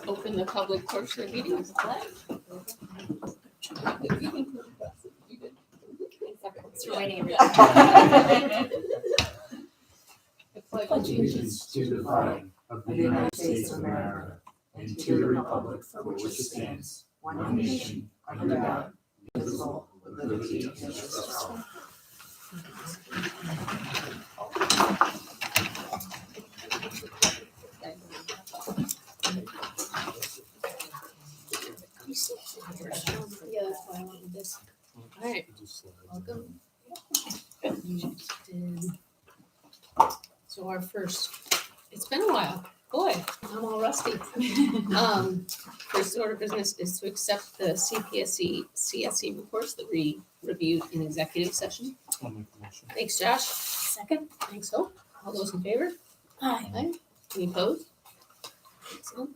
open the public portion of the meeting. It's raining. Pledge allegiance to the flag of the United States of America and to the republic for which it stands, one nation, under God, indivisible, with liberty and justice for all. Yeah, that's why I wanted this. All right, welcome. So our first, it's been a while. Boy, I'm all rusty. First order of business is to accept the CSE reports that we reviewed in executive session. I'll make the motion. Thanks, Josh. Second. Thanks, Hope. All those in favor? Aye. Any opposed? Excellent.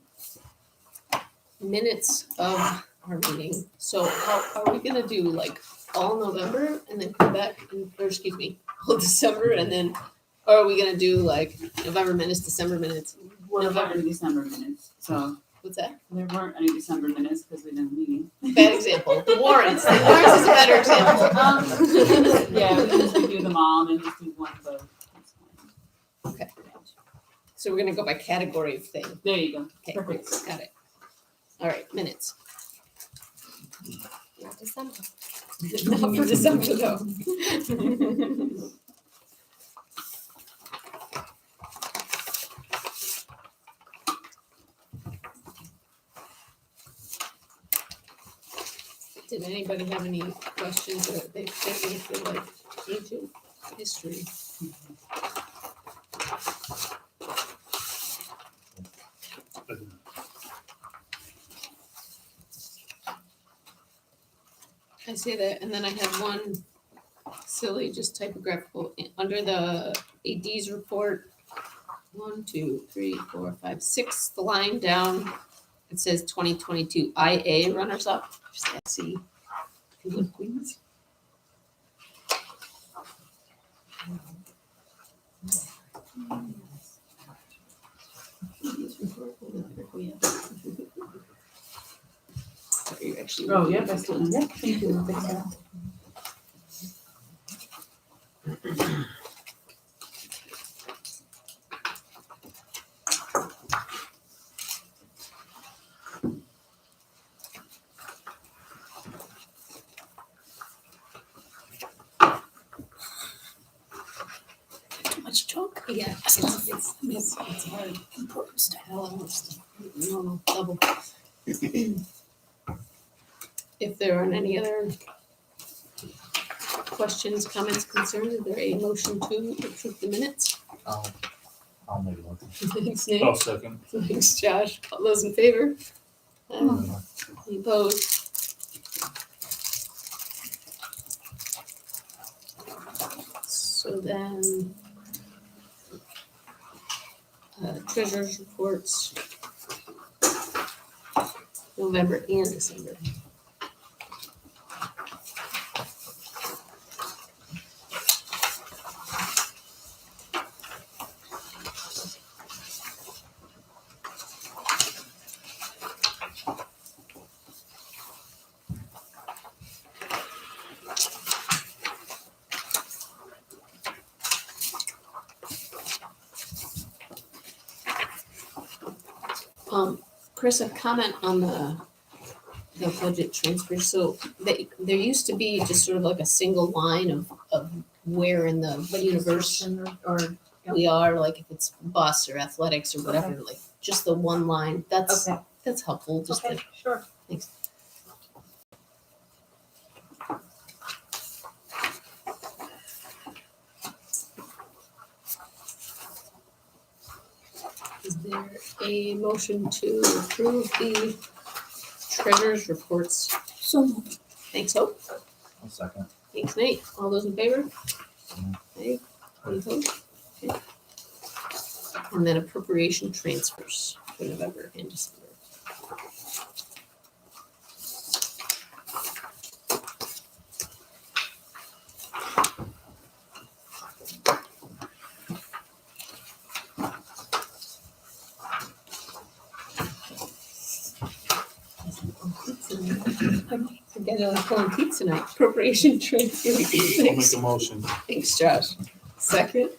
Minutes of our meeting. So how are we gonna do like all November and then come back or excuse me, all December and then, or are we gonna do like November minutes, December minutes? What about the December minutes? So What's that? there weren't any December minutes because we didn't have a meeting. Bad example. The warrants. The warrants is a better example. Yeah, we can just review them all and then just do one vote. That's fine. Okay. So we're gonna go by category of thing. There you go. Okay, Perfect. got it. All right, minutes. Not December. Not for December though. Did anybody have any questions or they feel like ancient history? I say that, and then I have one silly, just typographical, under the AD's report, 1, 2, 3, 4, 5, 6, the line down, it says 2022 IA runners up, just SE, if you would please. Are you actually? Oh, yeah, that's the one. Yeah, thank you. I'll fix that. Much junk? Yeah, it's hard. Important stuff. Almost normal level. If there aren't any other questions, comments, concerns, is there a motion to approve the minutes? I'll make a motion. Thanks, Nate. I'll second. Thanks, Josh. All those in favor? Any opposed? So then, treasurer's reports, November and December. Chris, a comment on the budget transfer. So there used to be just sort of like a single line of where in the universe or we are, like if it's bus or athletics or whatever, like just the one line. That's helpful. Just Okay, sure. thanks. Is there a motion to approve the treasurer's reports? So moved. Thanks, Hope. I'll second. Thanks, Nate. All those in favor? Aye. Any opposed? Okay. And then appropriation transfers for November and December. Forget it, I'm pulling teeth tonight. Appropriation transfer. I'll make Thanks, a motion. thanks, Josh. Second,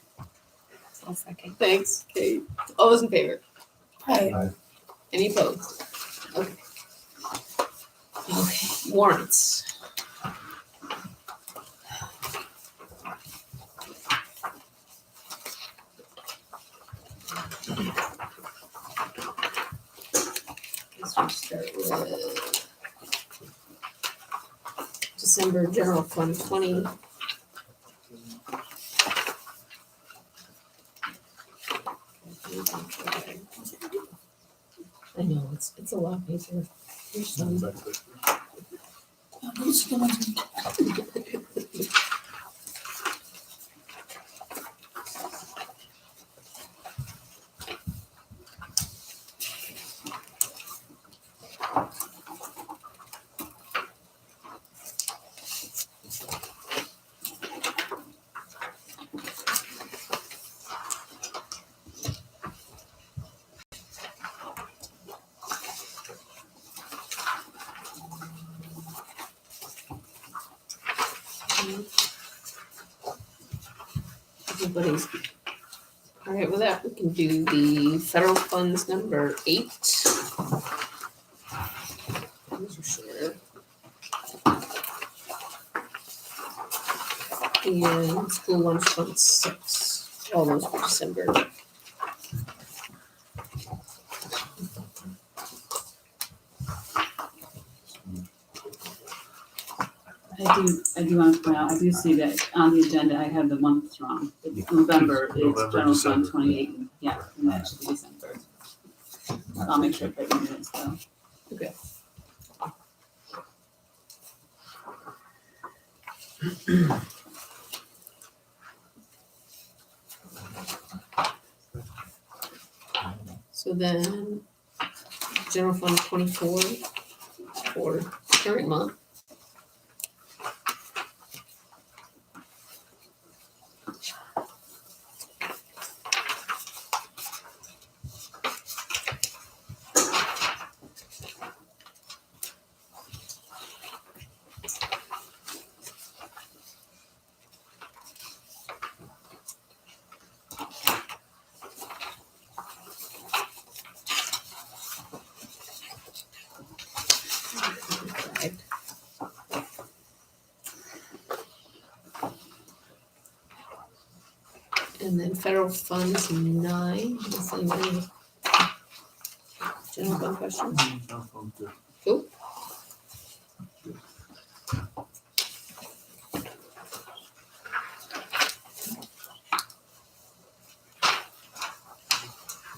I'll second. thanks, Kate. All those in favor? Aye. Any opposed? Okay. Okay, warrants. Guess we start with December general fund 20. I know, it's a lot paper. Here's some. Everybody's all right with that. We can do the federal funds number 8. Those are short. And school lunch fund 6. All those for December. I do want to point out, I do see that on the agenda, I have the months wrong. It's November, it's November, general fund December. 28, and yeah, and that should be December. I'll make sure I put it in minutes though. Okay. So then, general fund 24 for current month. And then federal funds 9. Is anybody general fund questions? Cool.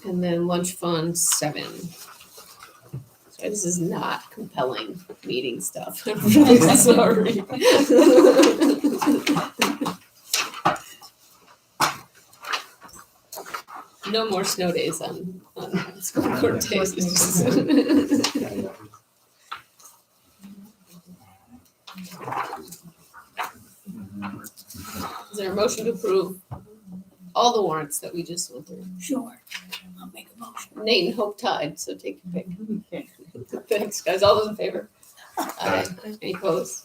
And then lunch fund 7. Sorry, this is not compelling meeting stuff. I'm really sorry. No more snow days on school board days. Is there a motion to approve all the warrants that we just went through? Sure. I'll make a motion. Nate and Hope tied, so take your pick. Okay. Thanks, guys. All those in favor? Aye. Any opposed?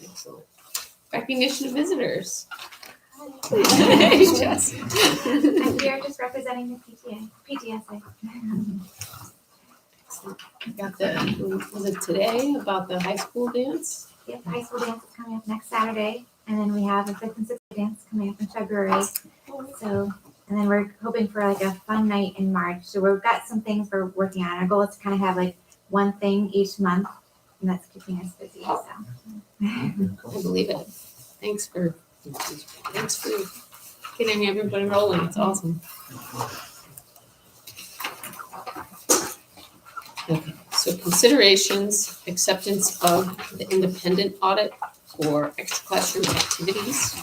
Excellent. Recognition of visitors. Hey, Jess. I'm here just representing the PTSA. Got the, was it today about the high school dance? Yep, high school dance is coming up next Saturday, and then we have a 5th and 6th dance coming up in February. So, and then we're hoping for like a fun night in March. So we've got some things we're working on. Our goal is to kind of have like one thing each month, and that's keeping us busy. So. I believe it. Thanks for getting everybody rolling. It's awesome. Okay, so considerations, acceptance of the independent audit for extra classroom activities.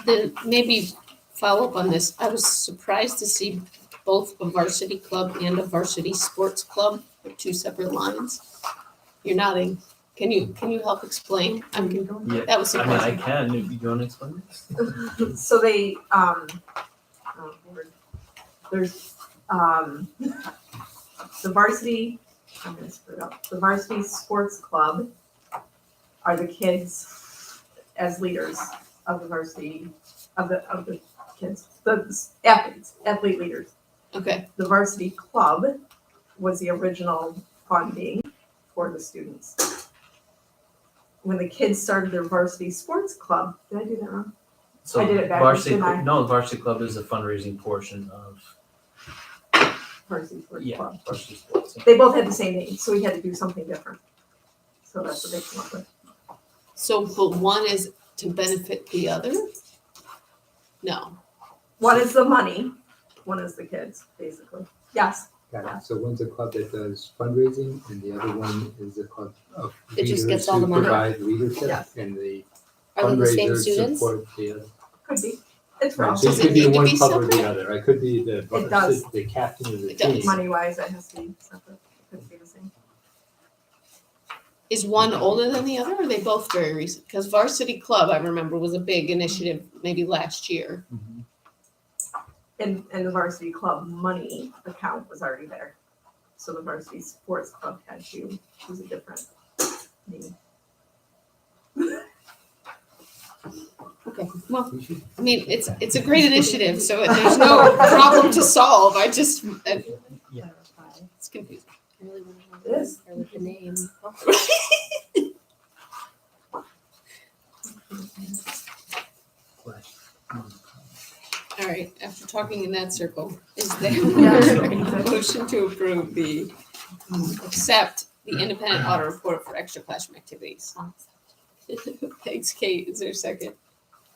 Then maybe follow up on this. I was surprised to see both a varsity club and a varsity sports club, are 2 separate lines. You're nodding. Can you help explain? Yeah, That was I mean, I surprising. can. You want to explain this? So they, there's, the varsity, I'm gonna screw it up, the varsity sports club are the kids as leaders of the varsity, of the kids, the athletes, athlete leaders. Okay, The varsity club was the original funding for the students. When the kids started their varsity sports club, did I do that wrong? So I did it backwards, varsity, didn't I? no, varsity club is the fundraising portion of Varsity sports yeah, club. varsity sports. They both had the same name, so we had to do something different. So that's what they came up with. so, but one is to benefit the other? No. One is the money, one is the kids, basically. Yes, Got it. So one's a club that does fundraising and the other one is a club of It just leaders gets all the who money. provide leadership Yes. and the Are they the same fundraisers students? support the other. could be. It's Right, wrong. so Does it it could be need to one be club or the separate? other. I could be the does. the captain of the It does. team. Money wise, it has to be separate. It could be the same. Is one older than the other, or are they both very recent? Because Varsity Club, I remember, was a big initiative maybe last year. Mhm. And the varsity club money account was already there. So the varsity sports club had to use a different name. Okay, well, I mean, it's a great initiative, so there's no problem to solve. I just, Yeah. it's confusing. I really want to know It is. what with the name. All right, after talking in that circle, is there Yeah. a motion to approve accept the independent audit report for extra classroom activities? Thanks, Kate. Is there a second?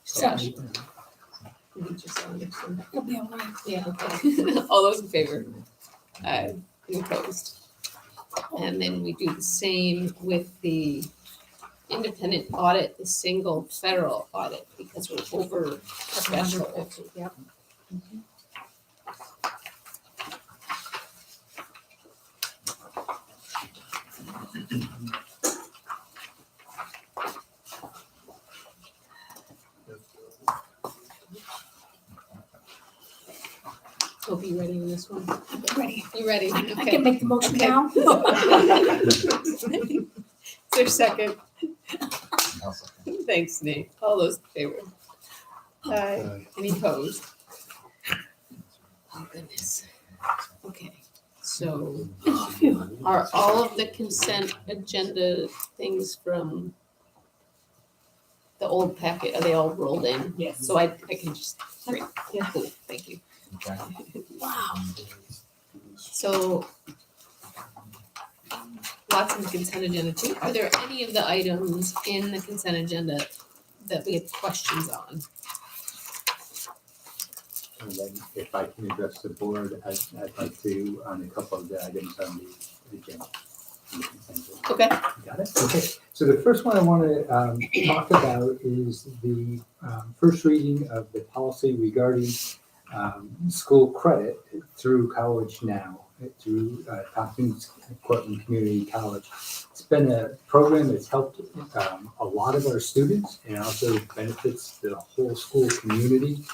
Josh? You just don't understand. You'll be all right. Yeah, okay. All those in favor? Any opposed? And then we do the same with the independent audit, the single federal audit, because we're over our threshold. Yep. Hope you ready on this one? Ready. You ready? I Okay. can make the motion Okay. now. Is there a second? I'll second. Thanks, Nate. All those in favor? Aye. Any opposed? Oh, goodness. Okay, so are all of the consent agenda things from the old packet, are they all rolled in? Yes. So I can just, great, Yeah. cool, thank you. Okay. Wow. So lots of the consent agenda too. Are there any of the items in the consent agenda that we have questions on? And then if I can address the board, I'd like to, on a couple of the items on the agenda. on the consent agenda. Okay, Got it? Okay. So the first one I want to talk about is the first reading of the policy regarding school credit through College Now, through Tompkins Cortland Community College. It's been a program that's helped a lot of our students and also benefits the whole school community,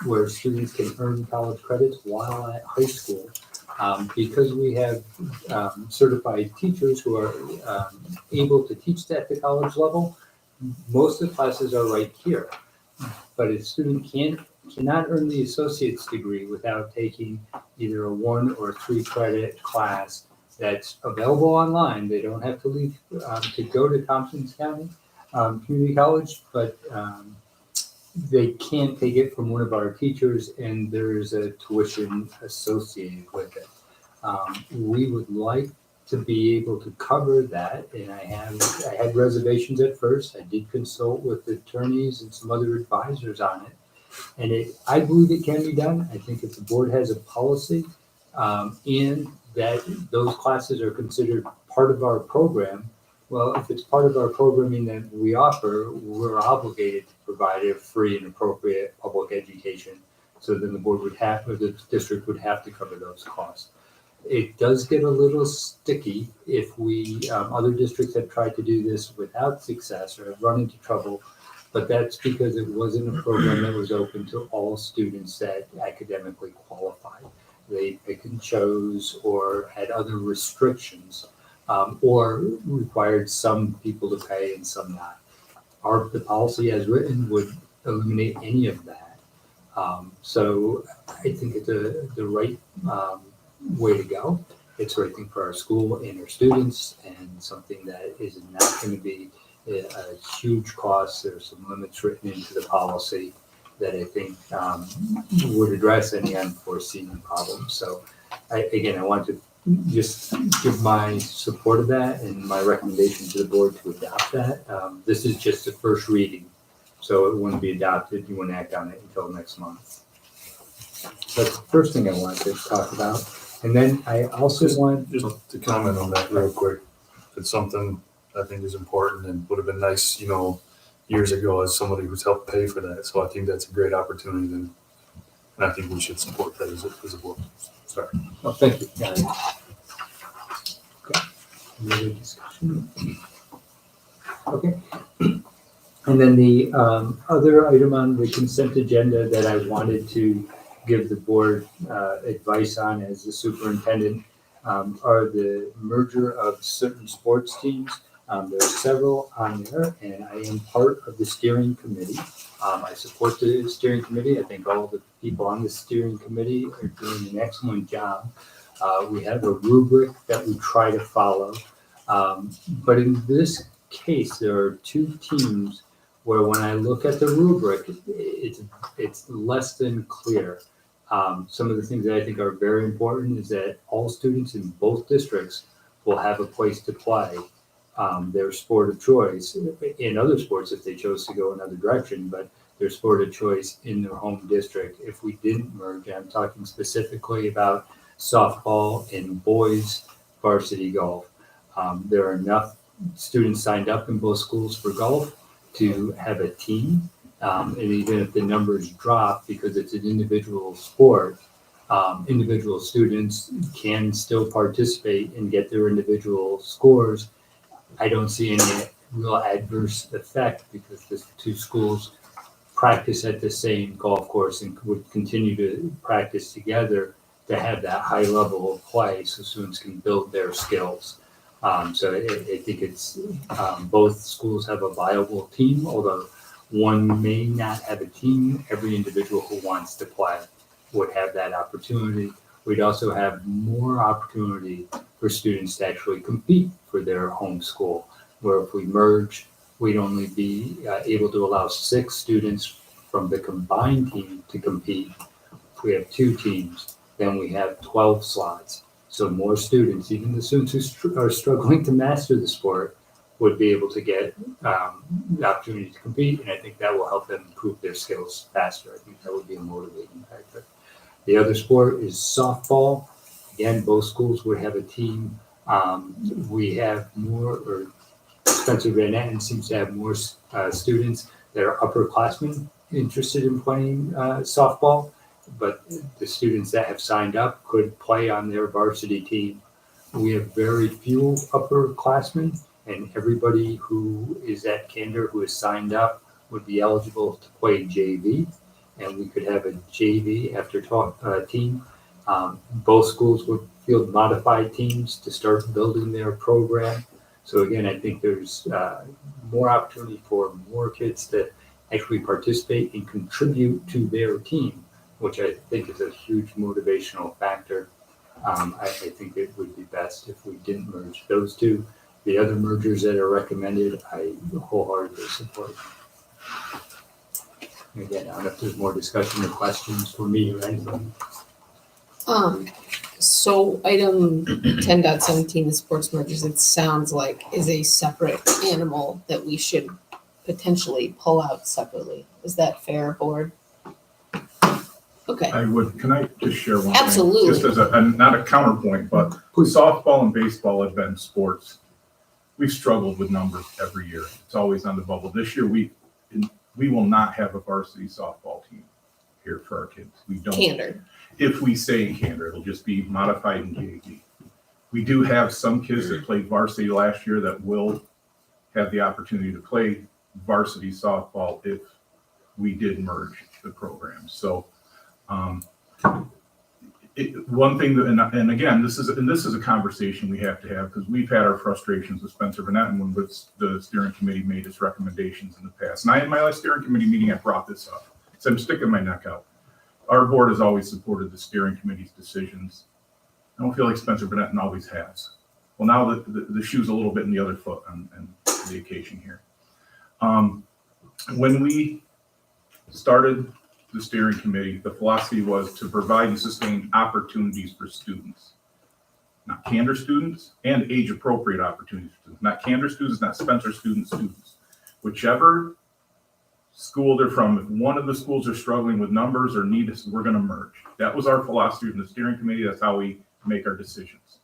where students can earn college credits while at high school. Because we have certified teachers who are able to teach at the college level, most of the classes are right here. But a student cannot earn the associate's degree without taking either a 1 or 3 credit class that's available online. They don't have to leave to go to Tompkins County Community College, but they can't take it from one of our teachers, and there's a tuition associated with it. We would like to be able to cover that, and I had reservations at first. I did consult with attorneys and some other advisors on it, and I believe it can be done. I think if the board has a policy in that those classes are considered part of our program, well, if it's part of our programming that we offer, we're obligated to provide a free and appropriate public education. So then the board would have, or the district would have to cover those costs. It does get a little sticky if we, other districts have tried to do this without success or have run into trouble. But that's because it wasn't a program that was open to all students that academically qualified. They pick and chose or had other restrictions, or required some people to pay and some not. The policy as written would eliminate any of that. So I think it's the right way to go. It's the right thing for our school and our students, and something that is not going to be a huge cost. There's some limits written into the policy that I think would address any unforeseen problems. So I want to just give my support of that and my recommendation to the board to adopt that. This is just the first reading, so it wouldn't be adopted. You wouldn't act on it until next month. So that's the first thing I wanted to talk about. And then I also want Just to comment on that real quick, it's something I think is important and would have been nice, years ago as somebody who's helped pay for that. So I think that's a great opportunity, and I think we should support that as a board. Sorry. Oh, thank you. Got it. Okay. Any other discussion? Okay. And then the other item on the consent agenda that I wanted to give the board advice on as the superintendent are the merger of certain sports teams. There are several on there, and I am part of the steering committee. I support the steering committee. I think all the people on the steering committee are doing an excellent job. We have a rubric that we try to follow. But in this case, there are two teams where when I look at the rubric, it's less than clear. Some of the things that I think are very important is that all students in both districts will have a place to play their sport of choice in other sports if they chose to go another direction, but their sport of choice in their home district. If we didn't merge, I'm talking specifically about softball and boys varsity golf. There are enough students signed up in both schools for golf to have a team. And even if the numbers drop because it's an individual sport, individual students can still participate and get their individual scores. I don't see any real adverse effect because the two schools practice at the same golf course and would continue to practice together to have that high level of play so students can build their skills. So I think it's both schools have a viable team, although one may not have a team. Every individual who wants to play would have that opportunity. We'd also have more opportunity for students to actually compete for their home school, where if we merge, we'd only be able to allow 6 students from the combined team to compete. If we have 2 teams, then we have 12 slots. So more students, even the students who are struggling to master the sport, would be able to get the opportunity to compete, and I think that will help them improve their skills faster. I think that would be a motivating factor. The other sport is softball. Again, both schools would have a team. We have more, or Spencer Van Etten seems to have more students that are upperclassmen interested in playing softball, but the students that have signed up could play on their varsity team. We have very few upperclassmen, and everybody who is at Candor who is signed up would be eligible to play JV, and we could have a JV after team. Both schools would field modified teams to start building their program. So again, I think there's more opportunity for more kids to actually participate and contribute to their team, which I think is a huge motivational factor. I think it would be best if we didn't merge those two. The other mergers that are recommended, I wholeheartedly support. Again, I don't know if there's more discussion or questions for me or anything. So item 10.17, the sports mergers, it sounds like is a separate animal that we should potentially pull out separately. Is that fair, board? Okay, Can I just share one thing? Absolutely. Just as not a counterpoint, but softball and baseball have been sports. We've struggled with numbers every year. It's always on the bubble. This year, we will not have a varsity softball team here for our kids. We don't. Candor. if we stay in Canada, it'll just be modified in JV. We do have some kids that played varsity last year that will have the opportunity to play varsity softball if we did merge the programs. So, one thing that, and again, this is a conversation we have to have because we've had our frustrations with Spencer Burnett and when the steering committee made its recommendations in the past. And in my last steering committee meeting, I brought this up. So I'm sticking my neck out. Our board has always supported the steering committee's decisions. I don't feel like Spencer Burnett always has. Well, now the shoe's a little bit in the other foot on the occasion here. When we started the steering committee, the philosophy was to provide and sustain opportunities for students, not candor students, and age-appropriate opportunities for students, not candor students, not Spencer students. Whichever school they're from, if one of the schools are struggling with numbers or need us, we're going to merge. That was our philosophy from the steering committee. That's how we make our decisions.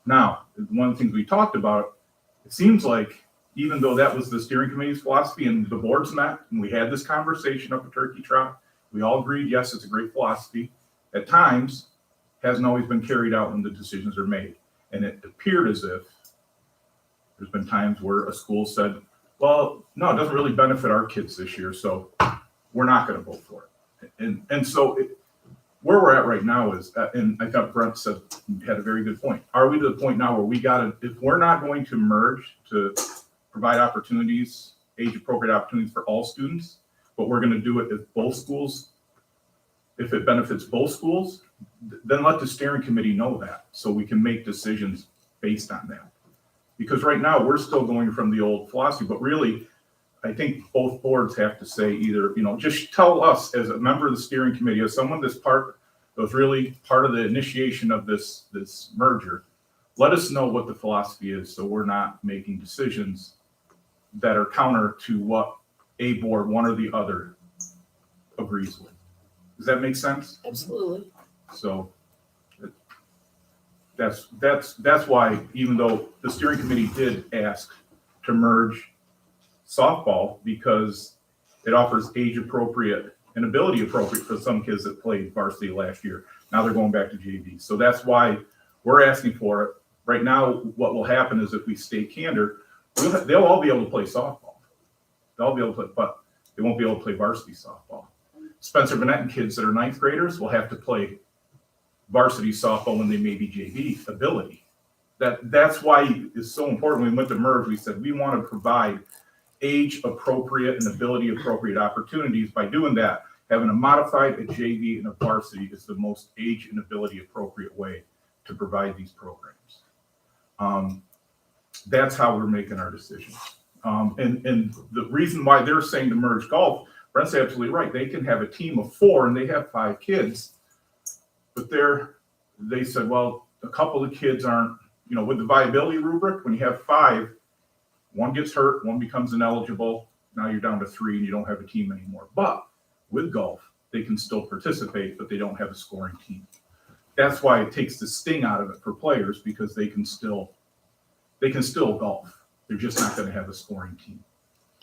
Now, one of the things we talked about, it seems like even though that was the steering committee's philosophy and the boards met, and we had this conversation up at Turkey Trot, we all agreed, yes, it's a great philosophy. At times, hasn't always been carried out when the decisions are made. And it appeared as if there's been times where a school said, well, no, it doesn't really benefit our kids this year, so we're not going to vote for it. And so where we're at right now is, and I thought Brent had a very good point. Are we to the point now where if we're not going to merge to provide opportunities, age-appropriate opportunities for all students, but we're going to do it if both schools, if it benefits both schools, then let the steering committee know that so we can make decisions based on that. Because right now we're still going from the old philosophy, but really, I think both boards have to say either, just tell us as a member of the steering committee, as someone that was really part of the initiation of this merger, let us know what the philosophy is so we're not making decisions that are counter to what a board, one or the other, agrees with. Does that make sense? Absolutely. So that's why, even though the steering committee did ask to merge softball because it offers age appropriate and ability appropriate for some kids that played varsity last year. Now they're going back to JV. So that's why we're asking for it. Right now, what will happen is if we stay candor, they'll all be able to play softball. They'll be able to play, but they won't be able to play varsity softball. Spencer Burnett kids that are ninth graders will have to play varsity softball when they may be JV ability. That's why it's so important. When we went to merge, we said we want to provide age appropriate and ability appropriate opportunities. By doing that, having a modified, a JV, and a varsity is the most age and ability appropriate way to provide these programs. That's how we're making our decisions. And the reason why they're saying to merge golf, Brent's absolutely right. They can have a team of 4 and they have 5 kids, but they said, well, a couple of kids aren't, with the viability rubric, when you have 5, one gets hurt, one becomes ineligible. Now you're down to 3 and you don't have a team anymore. But with golf, they can still participate, but they don't have a scoring team. That's why it takes the sting out of it for players because they can still golf. They're just not going to have a scoring team.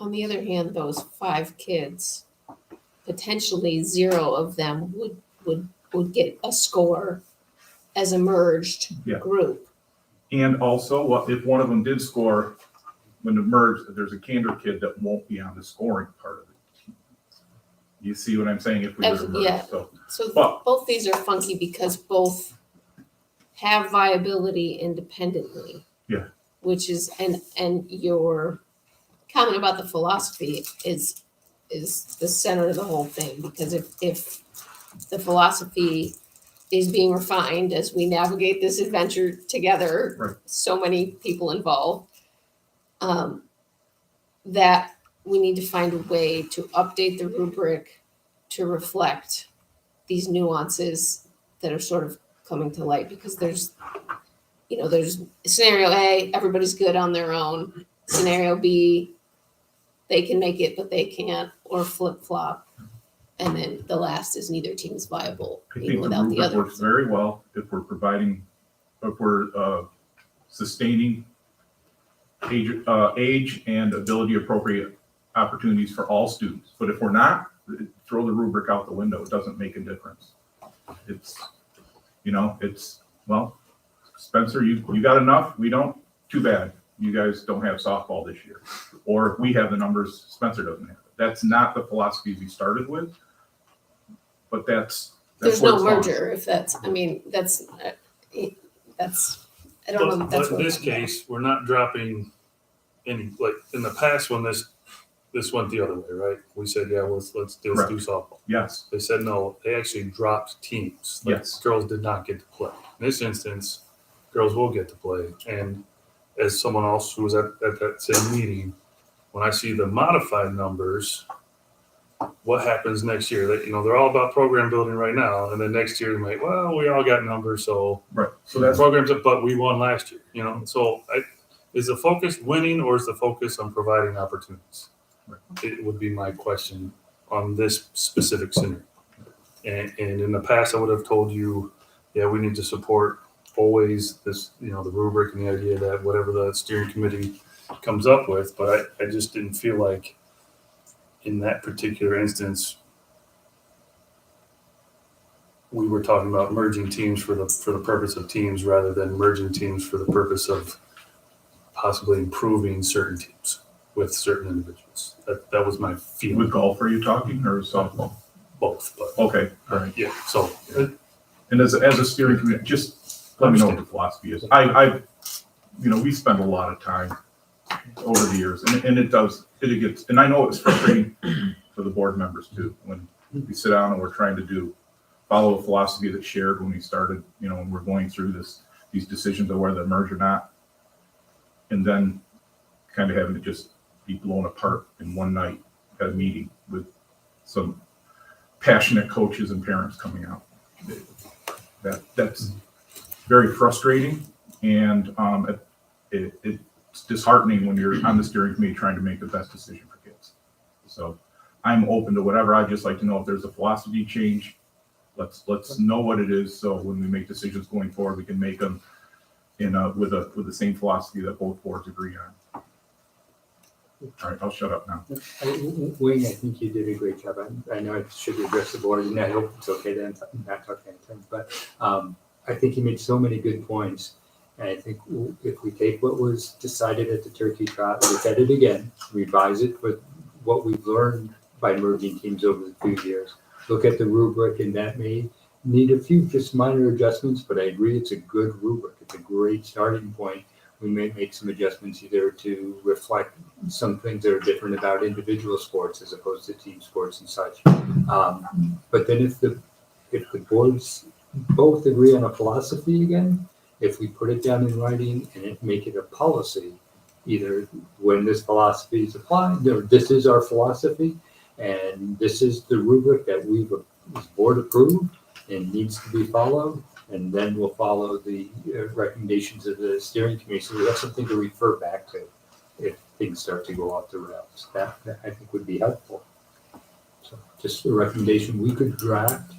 On the other hand, those 5 kids, potentially 0 of them would get a score as a merged group. And also, if one of them did score when the merge, there's a candor kid that won't be on the scoring part of the team. You see what I'm saying? If we were to merge. Yeah. So both these are funky because both have viability independently. Yeah. Which is, and your comment about the philosophy is the center of the whole thing, because if the philosophy is being refined as we navigate this adventure together, right. So many people involved, that we need to find a way to update the rubric to reflect these nuances that are sort of coming to light, because there's scenario A, everybody's good on their own. Scenario B, they can make it, but they can't, or flip-flop. And then the last is neither team is viable without the other. Works very well if we're sustaining age and ability appropriate opportunities for all students. But if we're not, throw the rubric out the window. It doesn't make a difference. It's, well, Spencer, you got enough, we don't, too bad. You guys don't have softball this year. Or if we have the numbers, Spencer doesn't have it. That's not the philosophy we started with, but that's There's where no it's gone. merger if that's, I mean, that's, I don't know if But that's in what. this case, we're not dropping any, like, in the past when this went the other way, right? We said, yeah, let's do softball. Yes, They said no, they actually dropped teams. Like, Yes. girls did not get to play. In this instance, girls will get to play. And as someone else who was at that same meeting, when I see the modified numbers, what happens next year? That, they're all about program building right now. And then next year, they might, well, we all got numbers, so right. So the that's, programs, but we won last year, So is the focus winning or is the focus on providing opportunities? Right. It would be my question on this specific scenario. And in the past, I would have told you, yeah, we need to support always this, the rubric and the idea that whatever the steering committee comes up with, but I just didn't feel like in that particular instance, we were talking about merging teams for the purpose of teams rather than merging teams for the purpose of possibly improving certain teams with certain individuals. That was my feeling. with golf, are you talking, or softball? Both, but Okay, all right. yeah. So And as a steering committee, just let me know what the philosophy is. We spend a lot of time over the years, and it gets, and I know it's frustrating for the board members too, when we sit down and we're trying to follow a philosophy that's shared when we started, when we're going through these decisions of whether to merge or not, and then kind of having it just be blown apart in one night at a meeting with some passionate coaches and parents coming out. That's very frustrating, and it's disheartening when you're on the steering committee trying to make the best decision for kids. So I'm open to whatever. I'd just like to know if there's a philosophy change. Let's know what it is, so when we make decisions going forward, we can make them with the same philosophy that both boards agree on. All right, I'll shut up now. Wayne, I think you did a great job. I know I should address the board, and I hope it's okay that I'm not talking in terms, but I think you made so many good points. And I think if we take what was decided at the turkey trot, look at it again, revise it with what we've learned by merging teams over the few years, look at the rubric, and that may need a few just minor adjustments, but I agree it's a good rubric. It's a great starting point. We may make some adjustments either to reflect some things that are different about individual sports as opposed to team sports and such. But then if the boards both agree on a philosophy again, if we put it down in writing and make it a policy, either when this philosophy is applied, this is our philosophy, and this is the rubric that this board approved and needs to be followed, and then we'll follow the recommendations of the steering committee. So we have something to refer back to if things start to go off the rails. That I think would be helpful. So just a recommendation, we could draft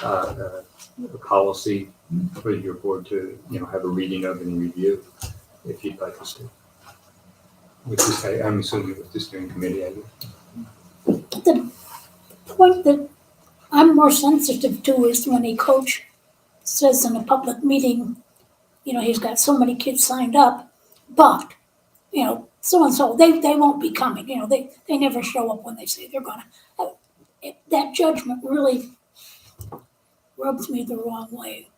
a policy for your board to have a reading of and review if you'd like us to. Which is, I'm assuming with the steering committee, I guess. The point that I'm more sensitive to is when a coach says in a public meeting, he's got so many kids signed up, but, so-and-so, they won't be coming, they never show up when they say they're gonna. That judgment really rubs me the wrong way.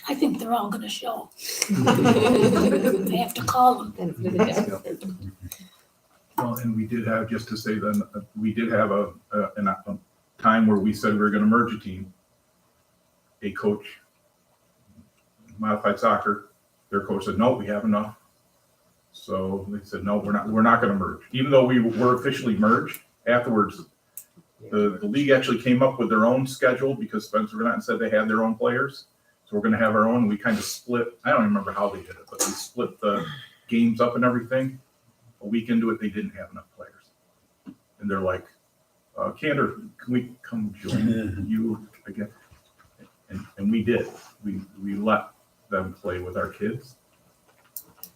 I think they're all gonna show. They have to call them. Well, and we did have, just to say then, we did have a time where we said we were going to merge a team. A coach, modified soccer, their coach said, no, we have enough. So they said, no, we're not going to merge. Even though we were officially merged, afterwards, the league actually came up with their own schedule because Spencer went out and said they had their own players. So we're going to have our own. We kind of split. I don't remember how they did it, but we split the games up and everything. A week into it, they didn't have enough players. And they're like, Kander, can we come join you again? And we did. We let them play with our kids. It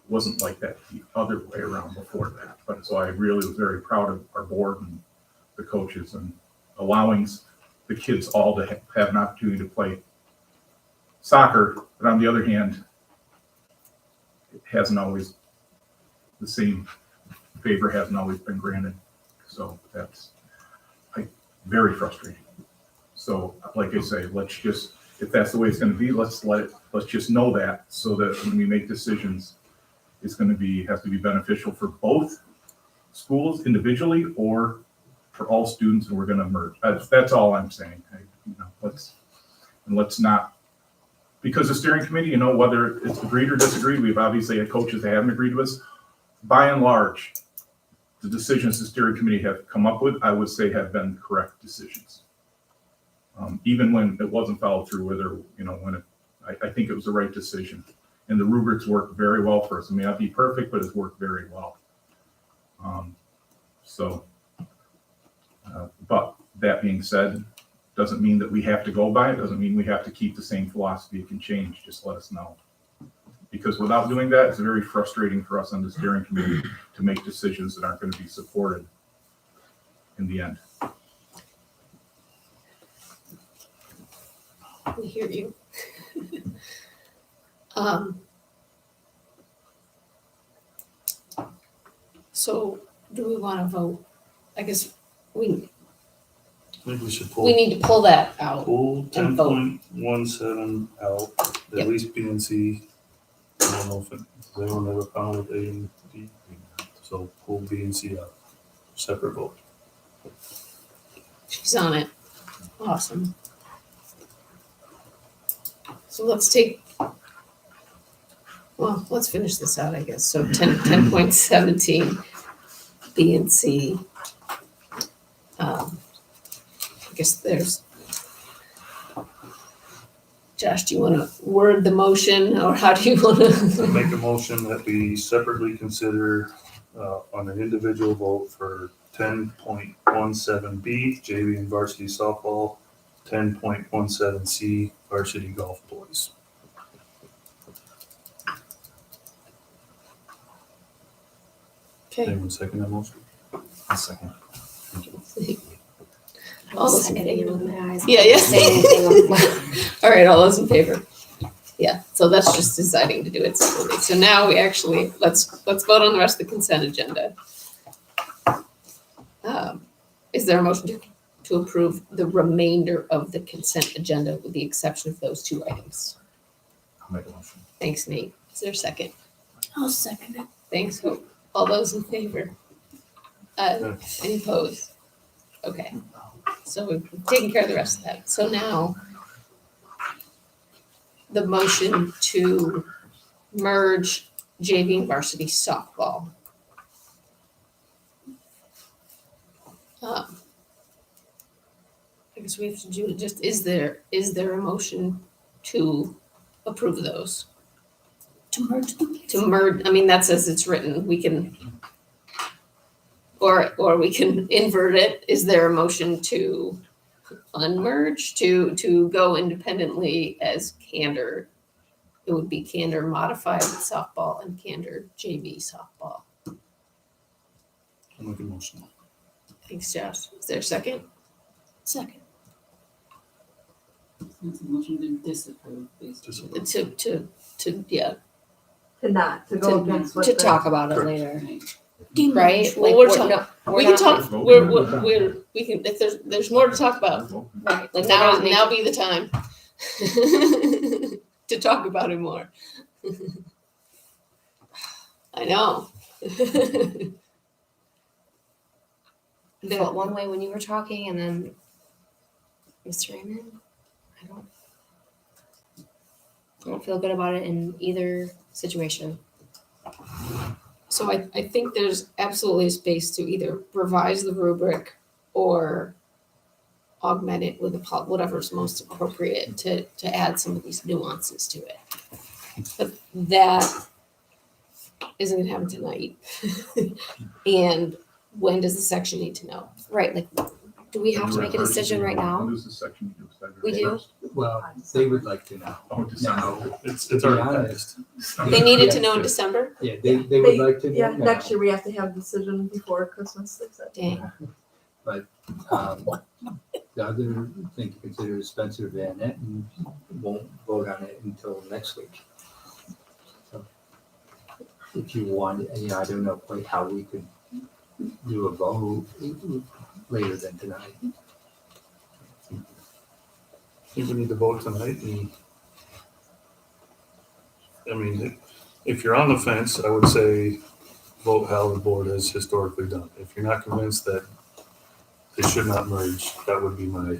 wasn't like that the other way around before that. But so I really was very proud of our board and the coaches and allowing the kids all to have an opportunity to play soccer. But on the other hand, it hasn't always, the same favor hasn't always been granted. So that's very frustrating. So like I say, let's just, if that's the way it's gonna be, let's just know that, so that when we make decisions, it's gonna be, has to be beneficial for both schools individually or for all students, and we're gonna merge. That's all I'm saying. Let's not, because the steering committee, whether it's agreed or disagreed, we've obviously had coaches that haven't agreed with us. By and large, the decisions the steering committee have come up with, I would say, have been correct decisions. Even when it wasn't followed through with, or I think it was the right decision. And the rubrics work very well for us. It may not be perfect, but it's worked very well. But that being said, doesn't mean that we have to go by it. Doesn't mean we have to keep the same philosophy. It can change. Just let us know. Because without doing that, it's very frustrating for us on the steering committee to make decisions that aren't going to be supported in the end. We hear you. So do we want to vote? I guess we I think we should we need to pull that out. pull and vote. 10.17 out, Yep. at least B and C. I don't know if anyone ever found with A and D. So pull B and C out, separate vote. She's on it. Awesome. So let's finish this out, I guess. So 10.17 B and C. I guess there's, Josh, do you want to word the motion, or how do you want to? Make a motion that we separately consider on an individual vote for 10.17B, JV and varsity softball, 10.17C, varsity golf boys. Okay. Anyone second that motion? A second. All those in Seconding it favor? with my eyes. Yeah, Say anything with All right, all those in favor? Yeah, so that's just deciding to do it separately. So now we actually, let's vote on the rest of the consent agenda. Is there a motion to approve the remainder of the consent agenda with the exception of those two items? I'll make a motion. Thanks, Nate. Is there a second? I'll second it. Thanks, Hope. All those in favor? Any opposed? Okay, so we've taken care of the rest of that. So now, the motion to merge JV and varsity softball. I guess we have to do it, just, is there a motion to approve those? To merge them. To merge, I mean, that's as it's written, we can, or we can invert it. Is there a motion to unmerge, to go independently as Candor? It would be Candor modified softball and Candor JV softball. I'll make a motion. Thanks, Josh. Is there a second? Second. It's a motion to disapprove, basically. Yeah, to go against what to the- talk about it Right. later. Demerge. Right? Like, Well, we're we not- can talk, we can, if there's more to talk about, Right, like, now we're not be the time to talk about it more. I know. You felt one way when you were talking, and then Mr. Raymond, I don't feel good about it in either situation. So I think there's absolutely a space to either revise the rubric or augment it with whatever's most appropriate to add some of these nuances to it. But that isn't gonna happen tonight. And when does the section need to know? Right, like, do we have to make a decision right now? When does the section you decide? We do? Well, they would like to know. Oh, December. Now, It's To be already honest, passed. They needed to know in December? yeah, they would like to know Yeah, now. next year we have to have a decision before Christmas, they said. Dang. But the other thing to consider is Spencer Van Etten won't vote on it until next week. So if you want, I don't know quite how we could do a vote later than tonight. I think we need to vote tonight and, I mean, if you're on the fence, I would say vote how the board has historically done. If you're not convinced that they should not merge, that would be my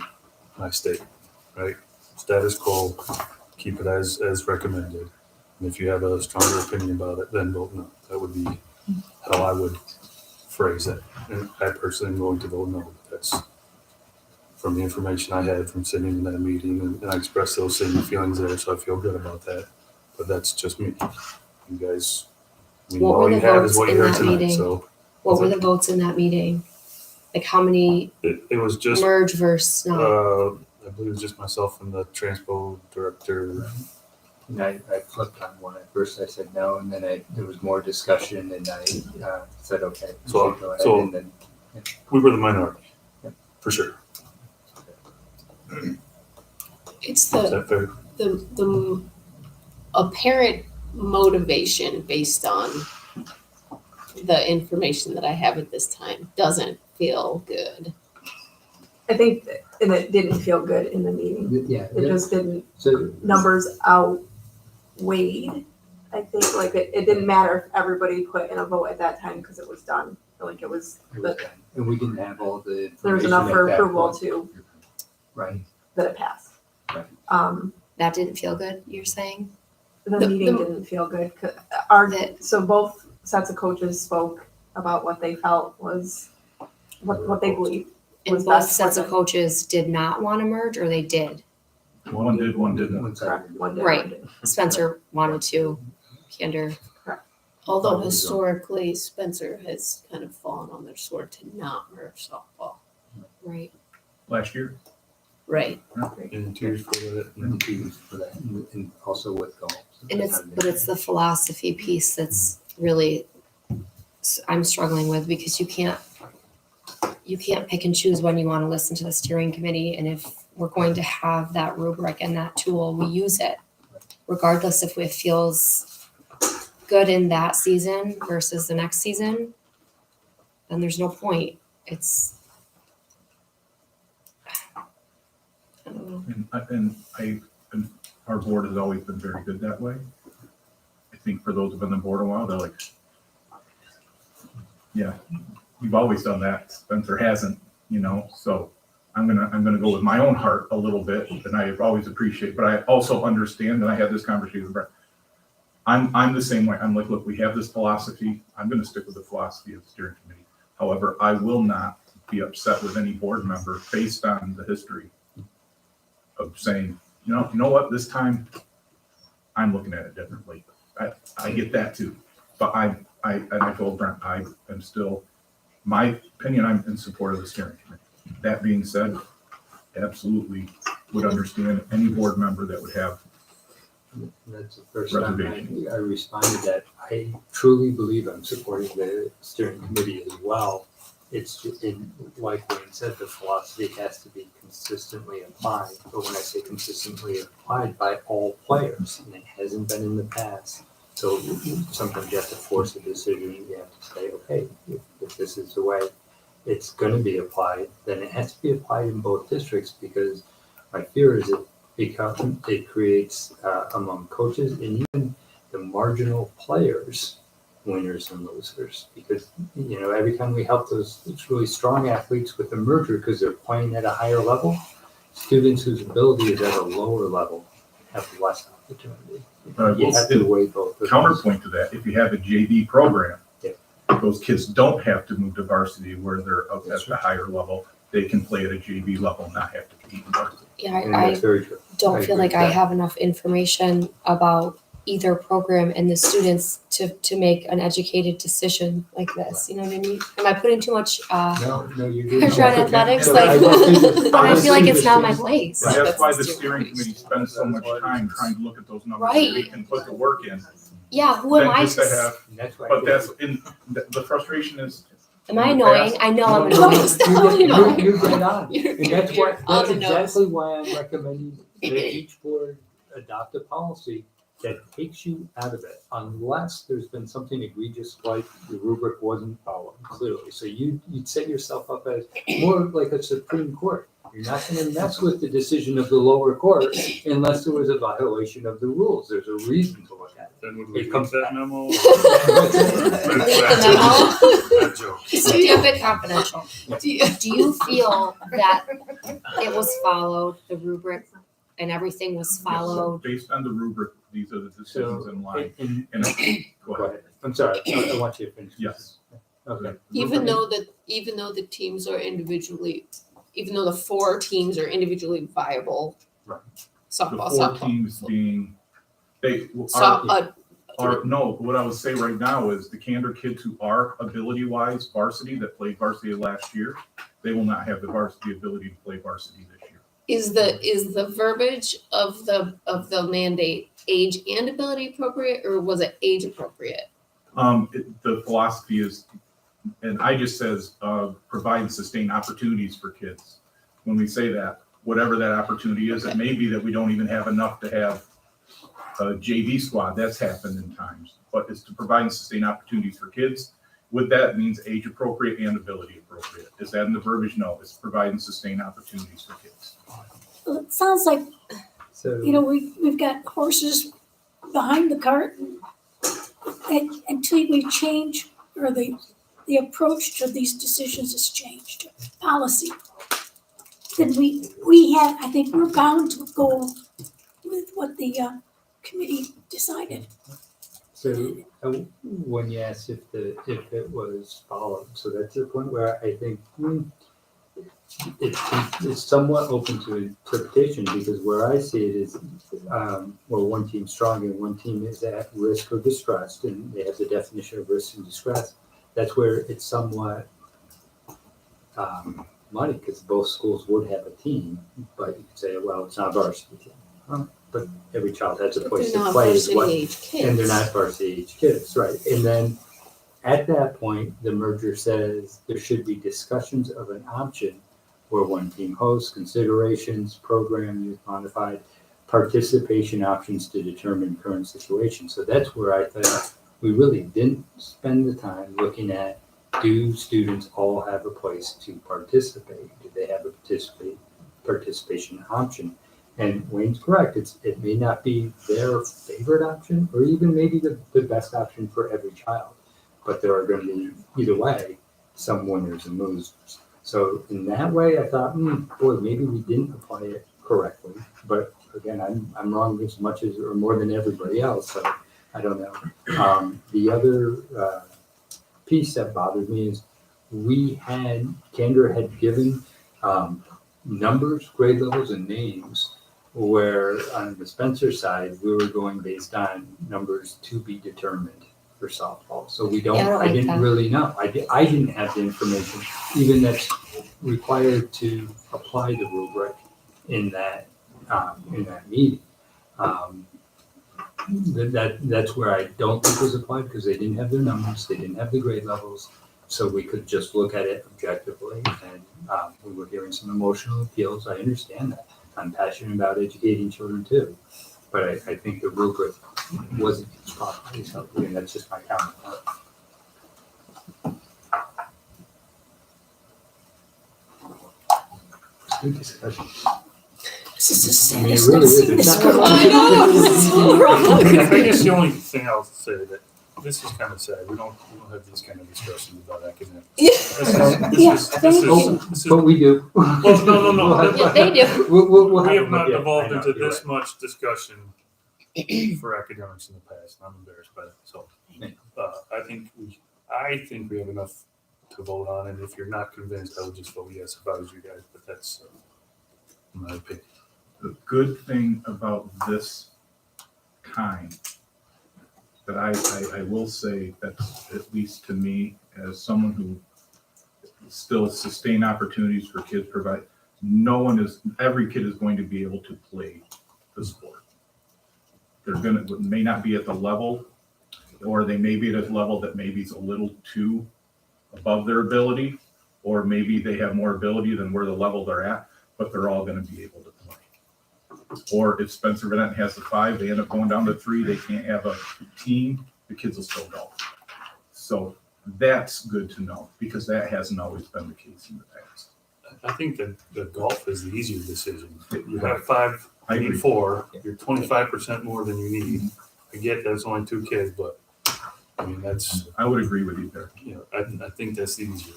statement, right? Status quo, keep it as recommended. And if you have a stronger opinion about it, then vote no. That would be how I would phrase it. And I personally am going to vote no. That's from the information I had from sitting in that meeting, and I expressed those same feelings there, so I feel good about that. But that's just me. You guys, I mean, What were all the you had is votes what you in heard that tonight, meeting? so What were the votes in that meeting? Like how many it was just, merge versus not? I believe it was just myself and the transpo director. And I flipped on one. At first I said no, and then there was more discussion, and I said, okay, we So- should go ahead. so- And then We were the minority, Yep. for sure. It's Is that fair? the apparent motivation based on the information that I have at this time doesn't feel good. I think, and it didn't feel good in the meeting. yeah, It just didn't, so numbers outweighed. I think like it didn't matter if everybody put in a vote at that time because it was done. I feel like it was, it was done. And we didn't have all the information. there was enough for at that approval point. to, Right. that it passed. Right. That didn't feel good, you're saying? The The- meeting the- didn't feel good. That- So both sets of coaches spoke about what they felt was, what they believed. And Was both best sets for of them. coaches did not want to merge, or they did? One did, one didn't. One side. Correct. One did, Right. one didn't. Spencer wanted to, Kinder. Although historically Spencer has kind of fallen on their sword to not merge softball. Right. Last year, Right. And 2 years before that. And two years for that, and also with golf. And but it's the philosophy piece that's really, I'm struggling with, because you can't pick and choose when you want to listen to the steering committee. And if we're going to have that rubric and that tool, we use it regardless if it feels good in that season versus the next season, then there's no point. It's, I don't know. and our board has always been very good that way. I think for those who've been on the board a while, they're like, yeah, we've always done that. Spencer hasn't, so I'm gonna go with my own heart a little bit, and I always appreciate, but I also understand, and I had this conversation with Brett. I'm the same way. I'm like, look, we have this philosophy. I'm gonna stick with the philosophy of the steering committee. However, I will not be upset with any board member based on the history of saying, you know what, this time I'm looking at it differently. I get that too, but I told Brent, I am still, my opinion, I'm in support of the steering committee. That being said, absolutely would understand any board member that would have. That's the first time Reservation. I responded that I truly believe I'm supporting the steering committee as well. It's, like Wayne said, the philosophy has to be consistently applied. But when I say consistently applied, by all players, and it hasn't been in the past. So sometimes you have to force a decision. You have to say, okay, if this is the way it's going to be applied, then it has to be applied in both districts, because my fear is it creates among coaches and even the marginal players, winners and losers, because every time we help those really strong athletes with the merger because they're playing at a higher level, students whose ability is at a lower level have less opportunity. You have to weigh both of those. Counterpoint to that, if you have a JV program, Yeah. those kids don't have to move to varsity where they're up at the higher level. They can play at a JV level and not have to compete in varsity. Yeah, And I that's very true. don't I feel agree like with I that. have enough information about either program and the students to make an educated decision like this. You know what I mean? Am I putting too much No, you do. pressure on athletics? So Like, I don't think but I feel like it's not my honestly, place. And that's why the the steering committee spends so much time trying to look at those numbers. Right. So they can put the work in. Yeah, who am Than I just to have, That's why. but that's in, the frustration is, Am I In the annoying? past- I know I'm No, annoying. You're right on. You're- And that's you're why, on that's the nose. exactly why I'm recommending that each board adopt a policy that takes you out of it, unless there's been something egregious like the rubric wasn't followed clearly. So you'd set yourself up as more like a Supreme Court. You're not gonna mess with the decision of the lower court unless there was a violation of the rules. There's a reason to look at it. Then would we It leak comes that back. memo? Leak the memo. That joke. Just keep it confidential. Do you- Do you feel that it was followed, the rubric and everything was followed? Based on the rubric, these are the decisions in line. And- And, go Go ahead. ahead. I'm sorry, I want you to finish. Yes. Okay. Even though the teams are individually, even though the 4 teams are individually viable. Right. The Softball, 4 softball. teams being, they So, are, no, what I would say right now is the Candor kids who are ability-wise varsity, that played varsity last year, they will not have the varsity ability to play varsity this year. is the verbiage of the mandate age and ability appropriate, or was it age appropriate? The philosophy is, and I just says, provide and sustain opportunities for kids. When we say that, whatever that opportunity is, it may be that we don't even have enough to have a JV squad. That's happened in times, but it's to provide and sustain opportunities for kids. With that means age appropriate and ability appropriate. Is that in the verbiage? No, it's provide and sustain opportunities for kids. Well, it sounds like, So. we've got horses behind the cart. And until we change, or the approach to these decisions has changed, policy, then we have, I think we're bound to go with what the committee decided. So when you asked if it was followed, so that's the point where I think it's somewhat open to interpretation, because where I see it is, well, one team's strong and one team is at risk or distressed, and they have the definition of risk and distress. That's where it's somewhat muddy, because both schools would have a team, but you could say, well, it's not a varsity team. But every child has a But place they're to not play as varsity well. age kids. And they're not varsity age kids, right? And then at that point, the merger says there should be discussions of an option where one team hosts, considerations, program, youth modified, participation options to determine current situation. So that's where I thought we really didn't spend the time looking at, do students all have a place to participate? Do they have a participation option? And Wayne's correct, it may not be their favorite option, or even maybe the best option for every child, but there are going to be, either way, some winners and losers. So in that way, I thought, boy, maybe we didn't apply it correctly, but again, I'm wrong as much as, or more than everybody else, so I don't know. The other piece that bothered me is Candor had given numbers, grade levels, and names, where on the Spencer side, we were going based on numbers to be determined for softball. So we don't, Yeah, I don't I like didn't that. really know. I didn't have the information, even that's required to apply the rubric in that meeting. That's where I don't think was applied, because they didn't have their numbers, they didn't have the grade levels. So we could just look at it objectively, and we were hearing some emotional appeals. I understand that. I'm passionate about educating children too, but I think the rubric wasn't properly something, and that's just my comment. Good discussion. This is the I mean, it saddest really I've is. seen It's this not- go. I know, it's horrible. I guess the only thing I'll say that this is kind of sad. We don't have these kind of discussions about academics. Yeah. This is But we do. Well, no. Yeah, they do. We'll we have have not yeah, evolved I know, into you're this right. much discussion for academics in the past. I'm embarrassed by that. So I think we have enough to vote on, and if you're not convinced, I would just vote yes if I was you guys. But that's my opinion. The good thing about this kind that I will say that, at least to me, as someone who still sustain opportunities for kids, provide, every kid is going to be able to play the sport. May not be at the level, or they may be at a level that maybe is a little too above their ability, or maybe they have more ability than where the level they're at, but they're all gonna be able to play. Or if Spencer Bennett has the 5, they end up going down to 3, they can't have a team, the kids will still go. So that's good to know, because that hasn't always been the case in the past. I think that the golf is the easier decision. You have 5, I you need agree. 4, you're 25% more than you need. I get that it's only 2 kids, but I mean, that's, I would agree with you there. you know, I think that's the easier.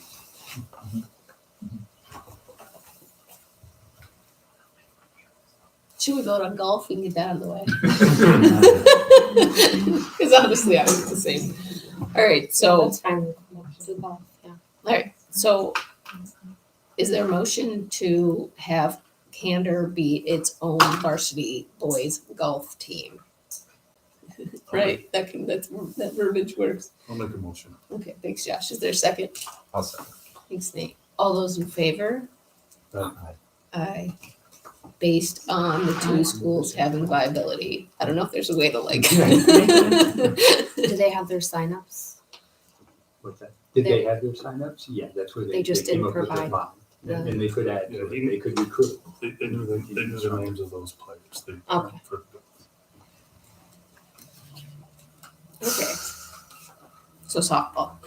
Should we vote on golf? We can get that out of the way. Because honestly, I was the same. All right, so, That's fine. Do golf, yeah. all right, so is there a motion to have Candor be its own varsity boys golf team? Right, that verbiage works. I'll make a motion. Okay, thanks, Josh. Is there a second? I'll second. Thanks, Nate. All those in favor? Aye. Based on the 2 schools having viability. I don't know if there's a way to like. Do they have their signups? What's that? Did they have their signups? Yeah, that's where They just came didn't up with their provide bond. the- And they could add, to it. They could recruit. They knew the names of those players. Okay. Okay. So softball.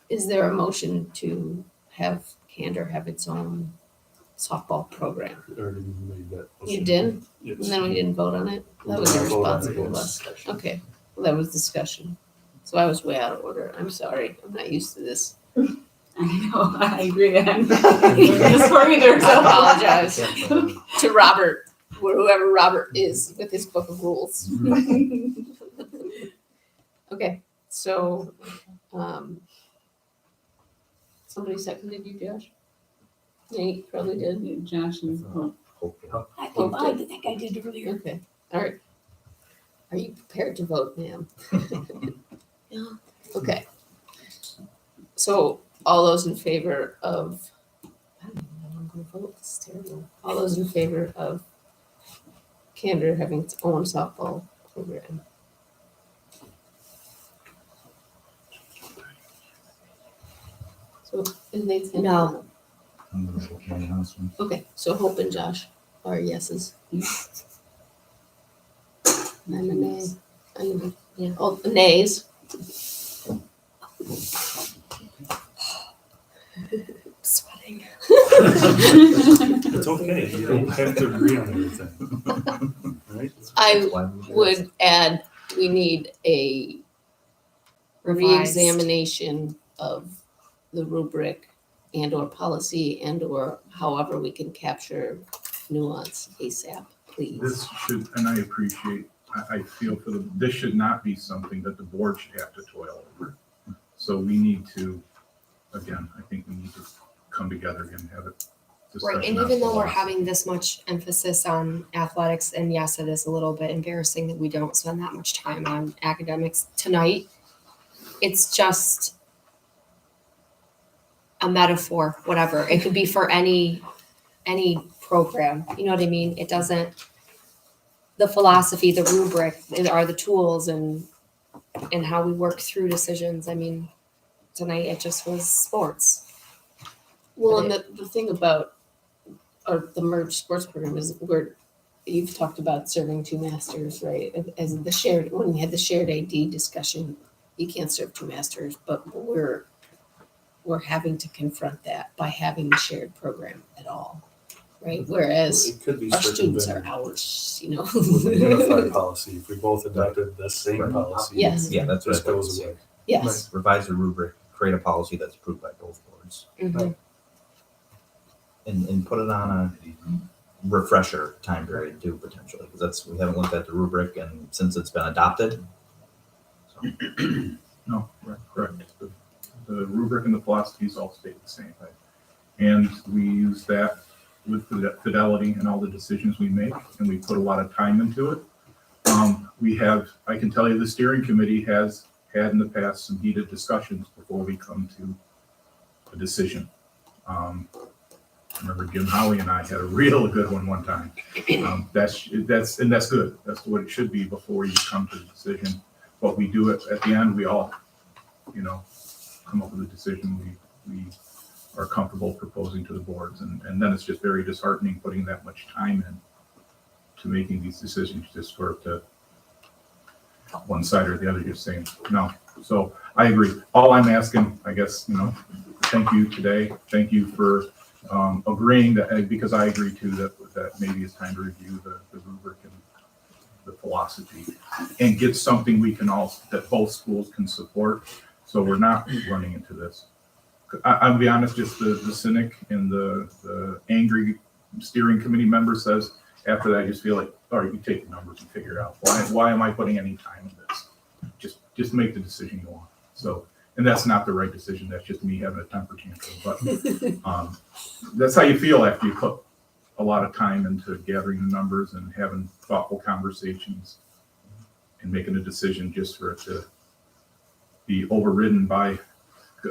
Is there a motion to have Candor have its own softball program? Already made that motion. You did? Yes. And then we didn't vote on it? That was We didn't vote on it, irresponsible of yes. us. Okay, well, that was discussion. So I was way out of order. I'm sorry. I'm not used to this. I know, I agree. I'm just for either, I so. apologize to Robert, or whoever Robert is with his book of rules. Okay, so, somebody seconded you, Josh? Nate probably did. Josh and Hope. I think I did earlier. Okay, all right. Are you prepared to vote, ma'am? Yeah. Okay. So all those in favor of, I don't even know how I'm gonna vote, this is terrible. All those in favor of Candor having its own softball program? So is Nate's hand? No. I'm gonna vote no on this one. Okay, so Hope and Josh are yeses. And I'm a nay. Yeah. Oh, nays. Sweating. It's okay, you don't have to agree on everything. Right? I That's why we do this. would add, we need a Revised. reexamination of the rubric and or policy and or however we can capture nuance ASAP, please. This should, and I appreciate, I feel for them, this should not be something that the board should have to toil over. So we need to, again, I think we need to come together again and have it. Right, and even though we're having this much emphasis on athletics, and yes, it is a little bit embarrassing that we don't spend that much time on academics tonight, it's just a metaphor, whatever. It could be for any program, you know what I mean? It doesn't, the philosophy, the rubric are the tools and how we work through decisions. I mean, tonight it just was sports. Well, and the thing about, or the merged sports program is you've talked about serving 2 masters, right? As the shared, when we had the shared AD discussion, you can't serve 2 masters, but we're having to confront that by having the shared program at all, right? Whereas It could be our students are circumvented ours, you know? with a unified policy, if we both adopted the same Right. policy. Yes. Yeah, that's what I This thought you goes said. away. Yes, Revise the rubric, create a policy that's approved by both boards, Mhm. and put it on a refresher time period too, potentially, because we haven't looked at the rubric and since it's been adopted. So, No, correct. The rubric and the philosophies all stay the same. And we use that with fidelity in all the decisions we make, and we put a lot of time into it. I can tell you the steering committee has had in the past some heated discussions before we come to a decision. I remember Jim Howie and I had a real good one time. That's good. That's what it should be before you come to the decision. but we do it at the end, we all, come up with a decision we are comfortable proposing to the boards. And then it's just very disheartening putting that much time in to making these decisions just for to one side or the other just saying no. So I agree. All I'm asking, I guess, thank you today. Thank you for agreeing that, because I agree too that maybe it's time to review the rubric and the philosophy and get something that both schools can support. So we're not running into this. I'll be honest, just the cynic and the angry steering committee member says after that, I just feel like, all right, you take the numbers and figure it out. Why am I putting any time in this? Just make the decision you want. So, and that's not the right decision. That's just me having a temper tantrum. But that's how you feel after you put a lot of time into gathering the numbers and having thoughtful conversations and making a decision just for it to be overridden by.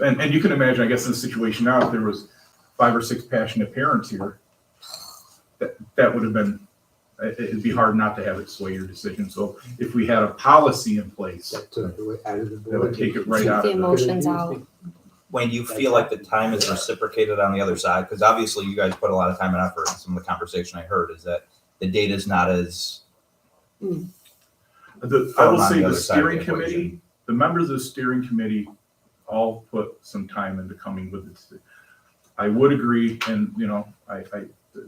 And you can imagine, I guess, in the situation now, if there was 5 or 6 passionate parents here, that would have been, it'd be hard not to have it sway your decision. So if we had a policy in place, that would take it right Keep out the of emotions out. Wayne, do you feel like the time is reciprocated on the other side? Because obviously you guys put a lot of time and effort in some of the conversation I heard is that the data is not as. I will on say the the other side of steering the committee, equation. the members of the steering committee all put some time into coming with this. I would agree, and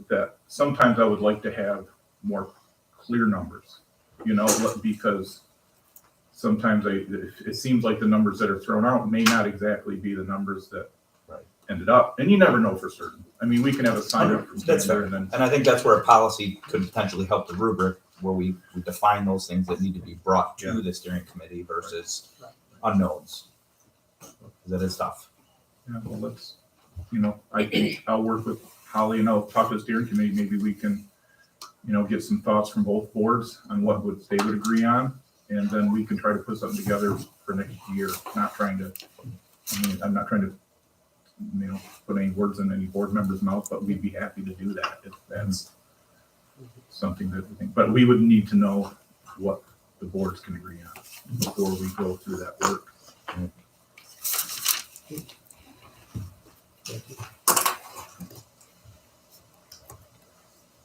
that sometimes I would like to have more clear numbers, because sometimes it seems like the numbers that are thrown out may not exactly be the numbers that ended up, and you never know for certain. I mean, we can have a sign up from That's fair. and then And I think that's where a policy could potentially help the rubric, where we define those things that need to be brought to the steering committee versus unknowns. That is tough. Yeah, well, let's, I'll work with Holly and I'll talk to the steering committee. Maybe we can, get some thoughts from both boards on what they would agree on. And then we can try to put something together for next year. I'm not trying to put any words in any board member's mouth, but we'd be happy to do that if that's something that we think. But we would need to know what the boards can agree on before we go through that work.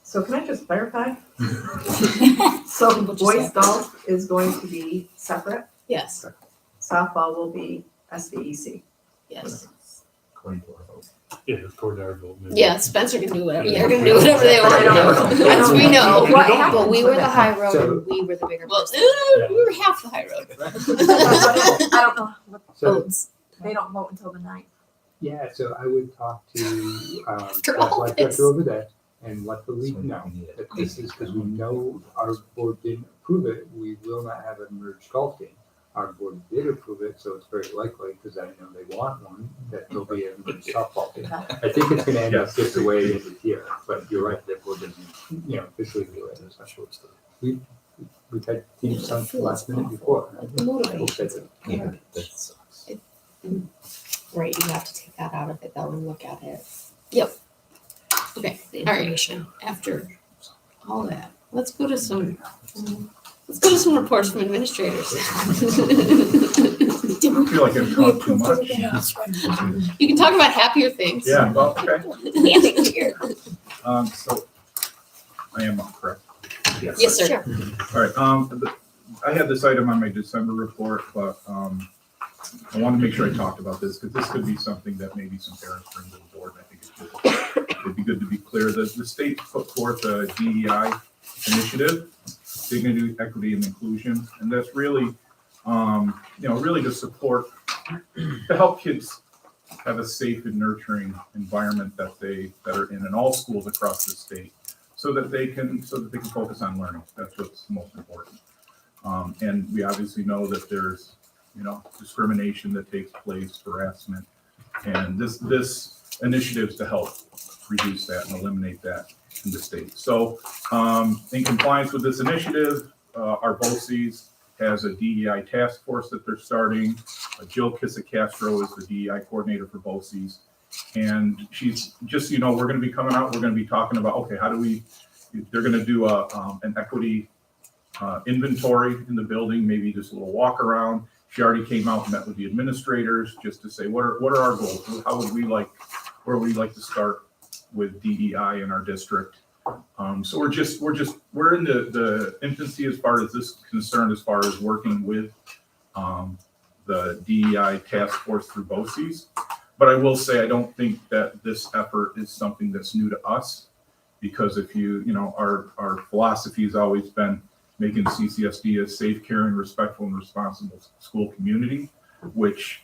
So can I just clarify? We'll So just boys have- golf is going to be separate, Yes, softball will be SVEC. yes. According to our vote. Yeah, according to our vote. maybe. Yeah, Spencer can do whatever. They're gonna do whatever they want to do, as we know. What happens But we were with the that? high road So- and we were the bigger Well, person. we were half the high road. I don't know, what So, Votes. they don't vote until the 9th. yeah, so I would talk to, After all athletic this. director over there and let the league So know we need it. that this is, because we know our board didn't approve it, we will not have a merged golf game. Our board did approve it, so it's very likely, because I know they want one, that there'll be a merged softball game. I think it's gonna end up just the way it is here, but you're right, the board doesn't, officially do it. We've had teams sign for the last minute before. Motivation. Yeah, that sucks. Right, you have to take that out of it though and look at it. Okay, The all right. information. After all that, let's go to some reports from administrators. Did I feel like I've we talked too approve much. everything else, right? You can talk about happier things. Yeah, well, okay. So I am up, correct? Yes, sir. Sure. All right, I had this item on my December report, but I want to make sure I talked about this because this could be something that maybe some parents bring to the board. I think it'd be good to be clear that the state put forth a DEI initiative, dignity, equity, and inclusion, and that's really, really to support, to help kids have a safe and nurturing environment that are in all schools across the state, so that they can focus on learning. That's what's most important. And we obviously know that there's, discrimination that takes place, harassment, and this initiatives to help reduce that and eliminate that in the state. So, in compliance with this initiative, our BOCES has a DEI task force that they're starting. Jill Kissa-Castro is the DEI coordinator for BOCES. And she's just, we're going to be coming out, we're going to be talking about, okay, how do we, they're going to do an equity inventory in the building, maybe just a little walk around. She already came out and met with the administrators just to say, what are our goals? How would we like, where would we like to start with DEI in our district? So we're in the infancy as far as this is concerned, as far as working with the DEI task force through BOCES. But I will say, I don't think that this effort is something that's new to us, because if our philosophy has always been making CCSD a safe, caring, respectful, and responsible school community, which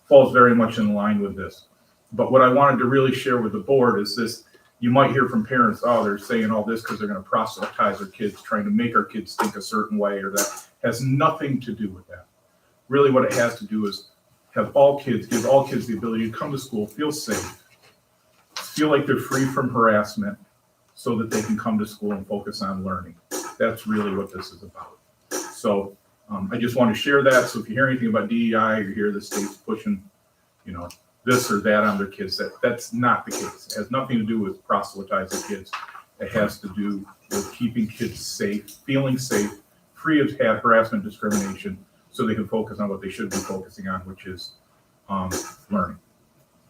falls very much in line with this. But what I wanted to really share with the board is this: you might hear from parents, oh, they're saying all this because they're going to proselytize their kids, trying to make our kids think a certain way, or that has nothing to do with that. Really what it has to do is give all kids the ability to come to school, feel safe, feel like they're free from harassment, so that they can come to school and focus on learning. That's really what this is about. So I just want to share that. So if you hear anything about DEI, or you hear the state's pushing, this or that on their kids, that's not the case. It has nothing to do with proselytizing kids. It has to do with keeping kids safe, feeling safe, free of harassment, discrimination, so they can focus on what they should be focusing on, which is learning.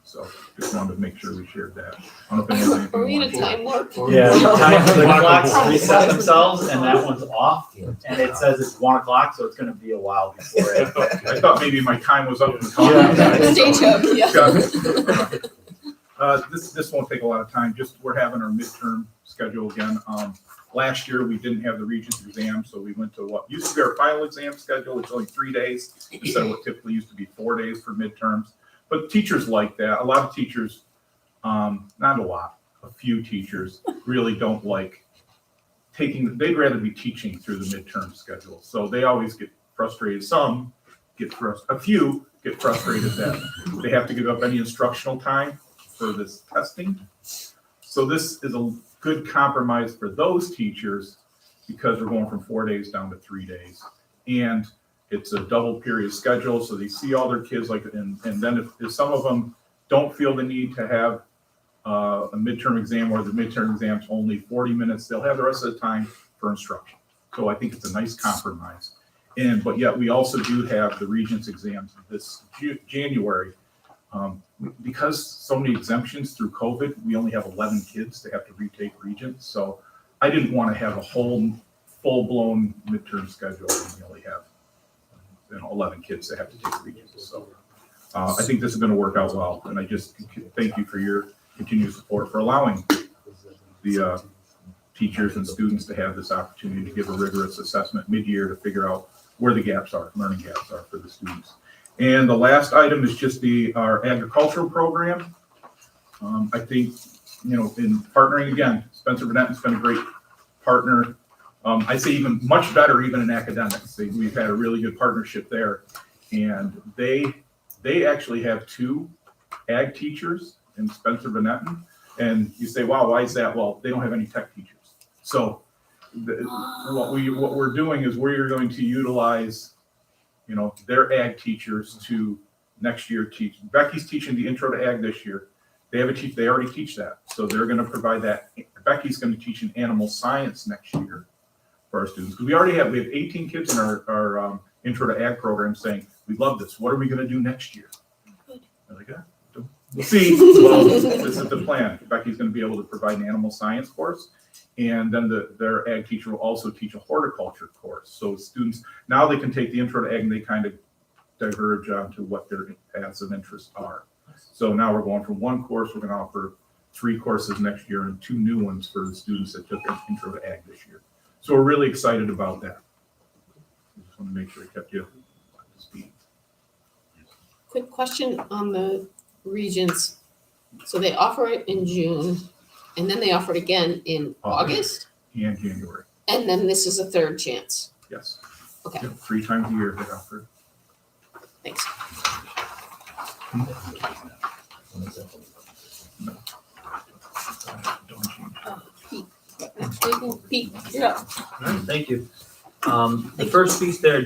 So just wanted to make sure we shared that. I don't know if anyone has Are we in a anything more. time warp? Yeah, the clocks reset themselves and that one's off. And it says it's 1 o'clock, so it's gonna be a while before it. I thought maybe my time was up. Yeah. Stage hook, yeah. This won't take a lot of time. Just we're having our midterm schedule again. Last year we didn't have the Regents exam, so we went to what used to be our final exam schedule. It's only 3 days instead of what typically used to be 4 days for midterms. But teachers like that. A lot of teachers, not a lot, a few teachers really don't like they'd rather be teaching through the midterm schedule. So they always get frustrated. Some get frustrated, a few get frustrated that they have to give up any instructional time for this testing. So this is a good compromise for those teachers, because we're going from 4 days down to 3 days. And it's a double period schedule, so they see all their kids and then if some of them don't feel the need to have a midterm exam, or the midterm exam's only 40 minutes, they'll have the rest of the time for instruction. So I think it's a nice compromise. But yet we also do have the Regents exams this January. Because so many exemptions through COVID, we only have 11 kids that have to retake Regents. So I didn't want to have a whole full-blown midterm schedule, and we only have 11 kids that have to take Regents. So I think this is going to work out well, and I just thank you for your continued support for allowing the teachers and students to have this opportunity to give a rigorous assessment mid-year to figure out where the gaps are, learning gaps are for the students. And the last item is just our agricultural program. I think, in partnering again, Spencer Bennetton's been a great partner. I'd say even much better even in academics. We've had a really good partnership there. And they actually have 2 ag teachers in Spencer Bennetton. And you say, wow, why is that? Well, they don't have any tech teachers. So what we're doing is we're going to utilize their ag teachers to next year teach. Becky's teaching the intro to ag this year. They already teach that. So they're going to provide that. Becky's going to teach an animal science next year for our students. Because we have 18 kids in our intro to ag program saying, we love this. What are we going to do next year? They're like, we'll see. Well, this is the plan. Becky's going to be able to provide an animal science course. And then their ag teacher will also teach a horticulture course. So students, now they can take the intro to ag and they kind of diverge onto what their paths of interest are. So now we're going from 1 course, we're going to offer 3 courses next year and 2 new ones for the students that took an intro to ag this year. So we're really excited about that. I just want to make sure I kept you up to speed. Quick question on the Regents. So they offer it in June, and then they offer it again in August, And January, and then this is a 3rd chance. yes. Okay, Yep, 3 times a year they offer. thanks. Pete, you're up. All right, thank you. The first piece there, I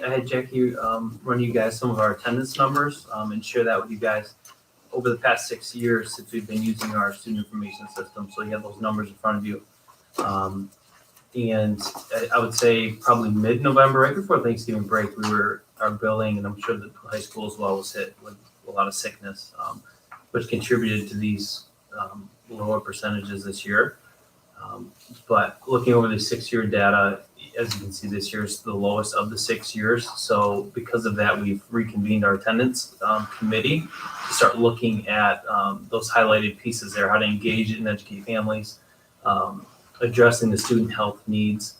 had Jackie run you guys some of our attendance numbers and share that with you guys over the past 6 years since we've been using our student information system. So you have those numbers in front of you. And I would say probably mid-November, right before Thanksgiving break, our building, and I'm sure the high school as well, was hit with a lot of sickness, which contributed to these lower percentages this year. But looking over the 6-year data, as you can see, this year is the lowest of the 6 years. So because of that, we've reconvened our attendance committee to start looking at those highlighted pieces there, how to engage and educate families, addressing the student health needs,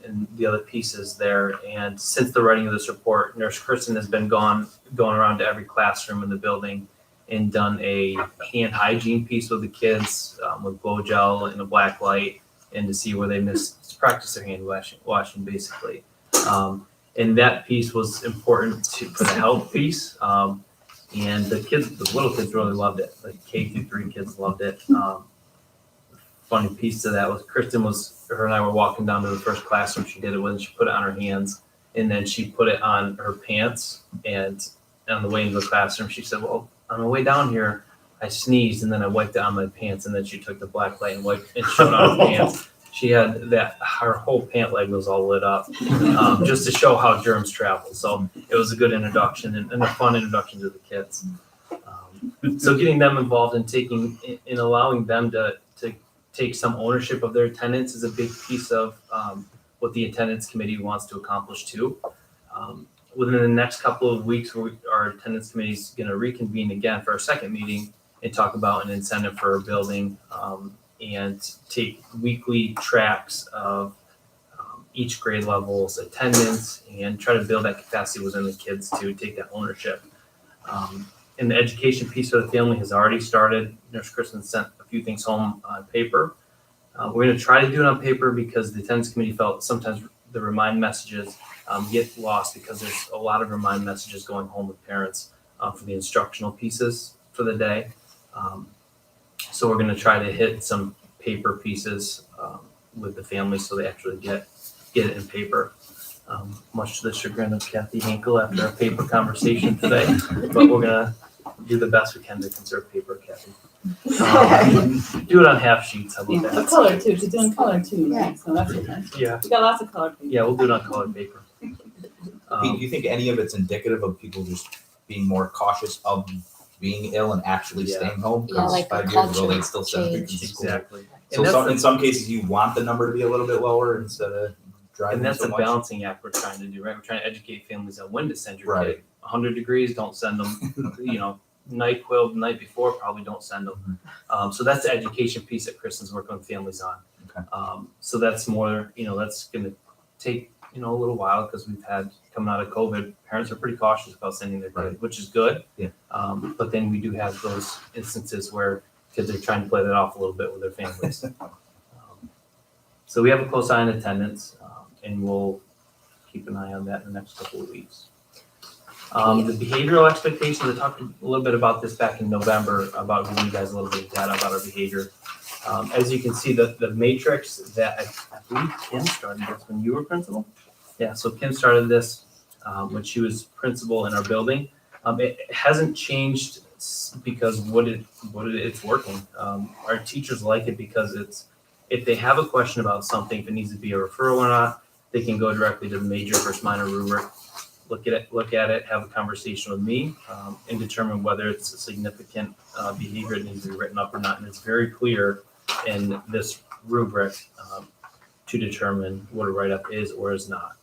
and the other pieces there. And since the writing of this report, Nurse Kristen has been going around to every classroom in the building and done a hand hygiene piece with the kids with blow gel and a black light, and to see where they missed practice their hand washing basically. And that piece was important for the health piece. And the little kids really loved it. Like K through 3 kids loved it. Funny piece to that was her and I were walking down to the first classroom she did it with. She put it on her hands, and then she put it on her pants. And on the way into the classroom, she said, well, on the way down here, I sneezed, and then I wiped it on my pants. And then she took the black light and wiped and showed on her pants. She had her whole pant leg was all lit up, just to show how germs travel. So it was a good introduction and a fun introduction to the kids. So getting them involved in allowing them to take some ownership of their attendance is a big piece of what the attendance committee wants to accomplish too. Within the next couple of weeks, our attendance committee is going to reconvene again for our second meeting and talk about an incentive for our building, and take weekly tracks of each grade level's attendance and try to build that capacity within the kids to take that ownership. And the education piece for the family has already started. Nurse Kristen sent a few things home on paper. We're going to try to do it on paper because the attendance committee felt sometimes the remind messages get lost because there's a lot of remind messages going home with parents for the instructional pieces for the day. So we're going to try to hit some paper pieces with the family so they actually get it in paper. Much to the chagrin of Kathy Hinkle after a paper conversation today, but we're gonna do the best we can to conserve paper, Kathy. Do it on half sheets, how about The that? color too, she's doing color too, right? So that's okay. Yeah, We got lots of color people. yeah, we'll do it on colored paper. Pete, do you think any of it's indicative of people just being more cautious of being ill and actually Yeah. staying home? Yeah, 'Cause like a 5 years ago, culture they'd still send people to change. school. Exactly. So And in some cases, you want the number to be a little bit lower instead of driving And that's so a much. balancing act we're trying to do, right? We're trying to educate families on when to send your Right. kid. 100 degrees, don't send them. NyQuil the night before, probably don't send them. So that's the education piece that Kristen's working with families on. Okay. So that's more, that's going to take, a little while because we've had, coming out of COVID, parents are pretty cautious about sending their kid, Right. which is good. Yeah. But then we do have those instances where kids are trying to play that off a little bit with their families. So we have a close eye on attendance, and we'll keep an eye on that in the next couple of weeks. The behavioral expectations, I talked a little bit about this back in November, about giving you guys a little bit of data about our behavior. As you can see, the matrix that I believe Kim started this when you were principal. Yeah, so Kim started this when she was principal in our building. It hasn't changed because it's working. Our teachers like it because if they have a question about something, if it needs to be a referral or not, they can go directly to the major versus minor rubric, look at it, have a conversation with me, and determine whether it's a significant behavior that needs to be written up or not. And it's very clear in this rubric to determine what a write-up is or is not.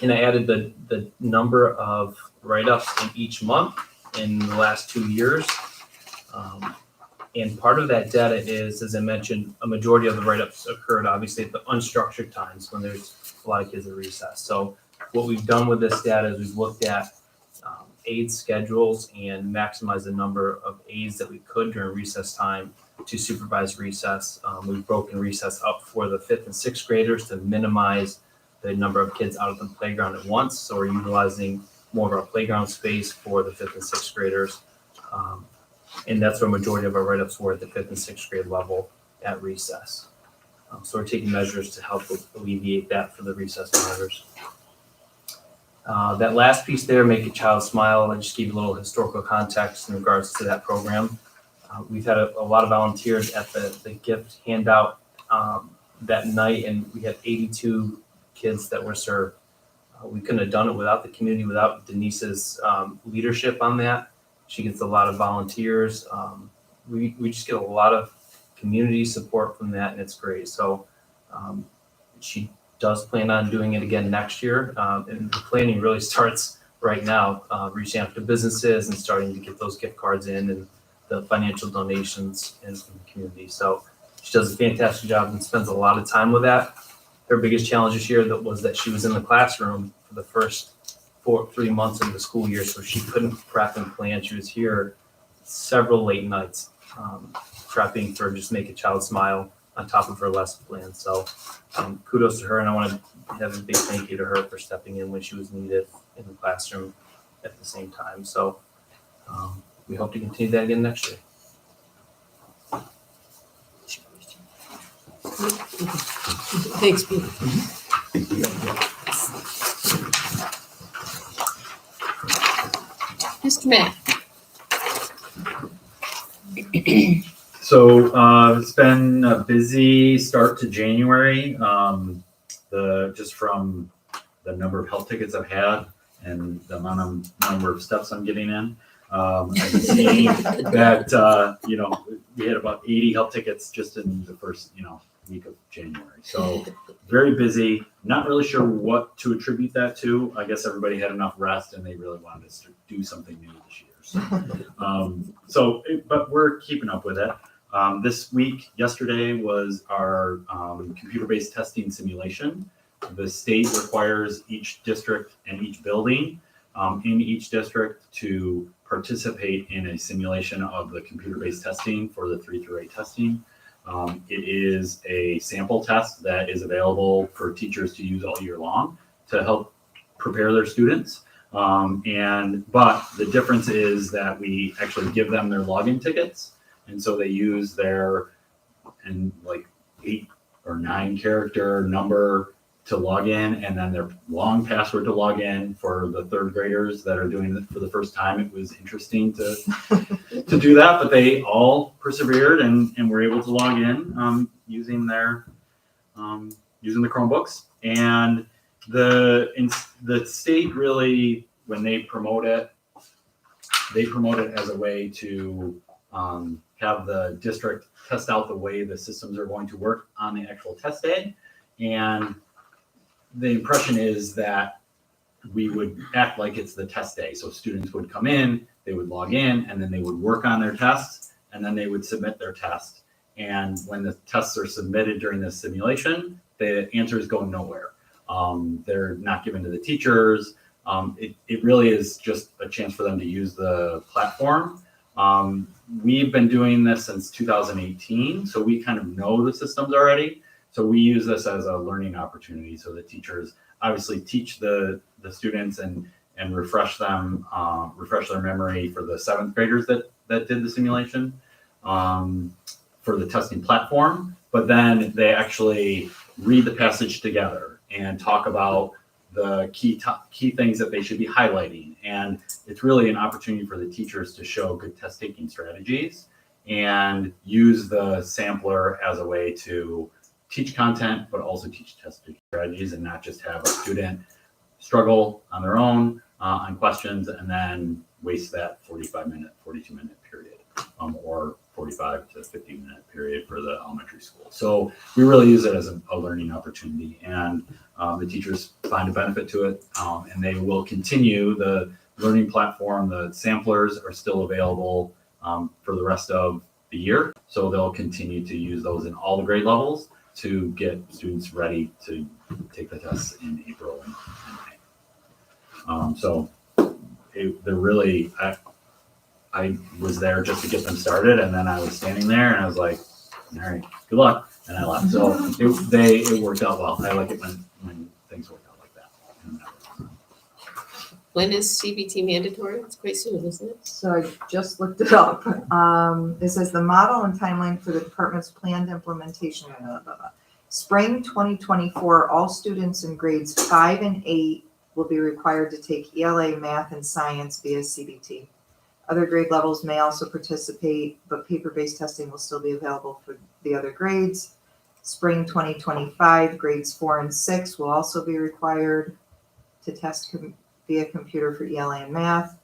And I added the number of write-ups in each month in the last 2 years. And part of that data is, as I mentioned, a majority of the write-ups occurred obviously at the unstructured times when there's a lot of kids at recess. So what we've done with this data is we've looked at aid schedules and maximize the number of aides that we could during recess time to supervise recess. We've broken recess up for the 5th and 6th graders to minimize the number of kids out of the playground at once. So we're utilizing more of our playground space for the 5th and 6th graders. And that's where a majority of our write-ups were at the 5th and 6th grade level at recess. So we're taking measures to help alleviate that for the recess monitors. That last piece there, Make a Child Smile, I just gave you a little historical context in regards to that program. We've had a lot of volunteers at the gift handout that night, and we had 82 kids that were served. We couldn't have done it without the community, without Denise's leadership on that. She gets a lot of volunteers. We just get a lot of community support from that, and it's great. So she does plan on doing it again next year, and the planning really starts right now, reaching out to businesses and starting to get those gift cards in and the financial donations in from the community. So she does a fantastic job and spends a lot of time with that. Her biggest challenge this year was that she was in the classroom for the first 3 months of the school year, so she couldn't prep and plan. She was here several late nights, prepping for just Make a Child Smile on top of her lesson plan. So kudos to her, and I want to have a big thank you to her for stepping in when she was needed in the classroom at the same time. So we hope to continue that again next year. Thanks, Peter. Mr. Matt. So it's been a busy start to January. Just from the number of health tickets I've had and the number of steps I'm getting in, I can see that we had about 80 health tickets just in the first week of January. So very busy. Not really sure what to attribute that to. I guess everybody had enough rest and they really wanted to do something new this year. But we're keeping up with it. This week, yesterday was our computer-based testing simulation. The state requires each district and each building in each district to participate in a simulation of the computer-based testing for the 3 through 8 testing. It is a sample test that is available for teachers to use all year long to help prepare their students. But the difference is that we actually give them their login tickets. And so they use their 8 or 9 character number to log in, and then their long password to log in. For the 3rd graders that are doing it for the first time, it was interesting to do that, but they all persevered and were able to log in using the Chromebooks. And the state really, when they promote it as a way to have the district test out the way the systems are going to work on the actual test day. And the impression is that we would act like it's the test day. So students would come in, they would log in, and then they would work on their tests, and then they would submit their test. And when the tests are submitted during the simulation, the answers go nowhere. They're not given to the teachers. It really is just a chance for them to use the platform. We've been doing this since 2018, so we kind of know the systems already. So we use this as a learning opportunity. So the teachers obviously teach the students and refresh their memory for the 7th graders that did the simulation for the testing platform. But then they actually read the passage together and talk about the key things that they should be highlighting. And it's really an opportunity for the teachers to show good test taking strategies and use the sampler as a way to teach content, but also teach test taking strategies, and not just have a student struggle on their own on questions and then waste that 42-minute period or 45 to 50-minute period for the elementary school. So we really use it as a learning opportunity, and the teachers find a benefit to it, and they will continue the learning platform. The samplers are still available for the rest of the year. So they'll continue to use those in all the grade levels to get students ready to take the tests in April and May. They're really, I was there just to get them started, and then I was standing there and I was like, all right, good luck. And I left. So it worked out well. I like it when things work out like that. When is CBT mandatory? It's quite soon, isn't it? So I just looked it up. It says the model and timeline for the department's planned implementation. Spring 2024, all students in grades 5 and 8 will be required to take ELA, math, and science via CBT. Other grade levels may also participate, but paper-based testing will still be available for the other grades. Spring 2025, grades 4 and 6 will also be required to test via computer for ELA and math.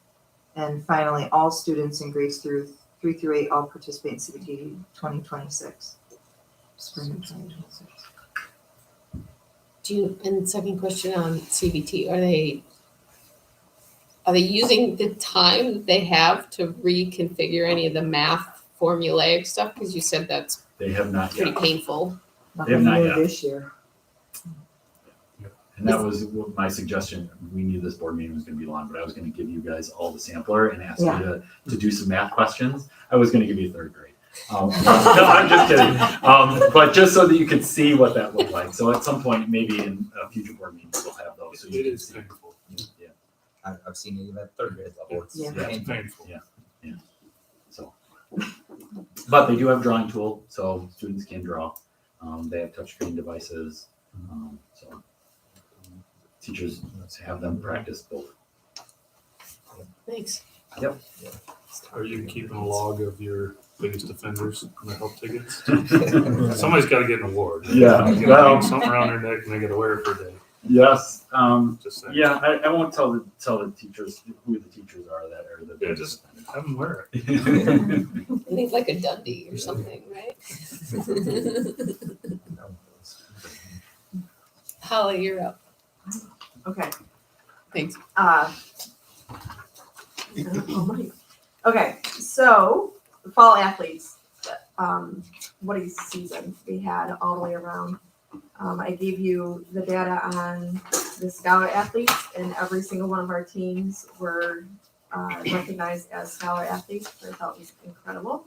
And finally, all students in grades 3 through 8 all participate in CBT 2026. Spring of 2026. And second question on CBT, are they using the time that they have to reconfigure any of the math formulaic stuff? Because you said that's They have not pretty yet. painful. They have not Nothing new yet. this year. And that was my suggestion. We knew this board meeting was gonna be long, but I was gonna give you guys all the sampler and ask you to do some math questions. I was gonna give you third grade. No, I'm just kidding. But just so that you could see what that looked like. So at some point, maybe in a future board meeting, we'll have those. So you can see. painful. Yeah, I've seen it even at third grade level. It's Yeah. It's painful. painful. so. But they do have drawing tool, so students can draw. They have touchscreen devices. So teachers have them practice both. Thanks. Are you keeping a log of your biggest offenders and the help tickets? Somebody's got to get an award. Yeah, You well- hang something around their neck and they got to wear it for a day. Yes. Just saying. Yeah, I won't tell the teachers who the teachers are that are the Yeah, just have them wear it. I think like a Dundee or something, right? Holly, you're up. Okay. Thanks. Okay, so fall athletes, what a season we had all the way around. I gave you the data on the scholar athletes, and every single one of our teams were recognized as scholar athletes, which I thought was incredible.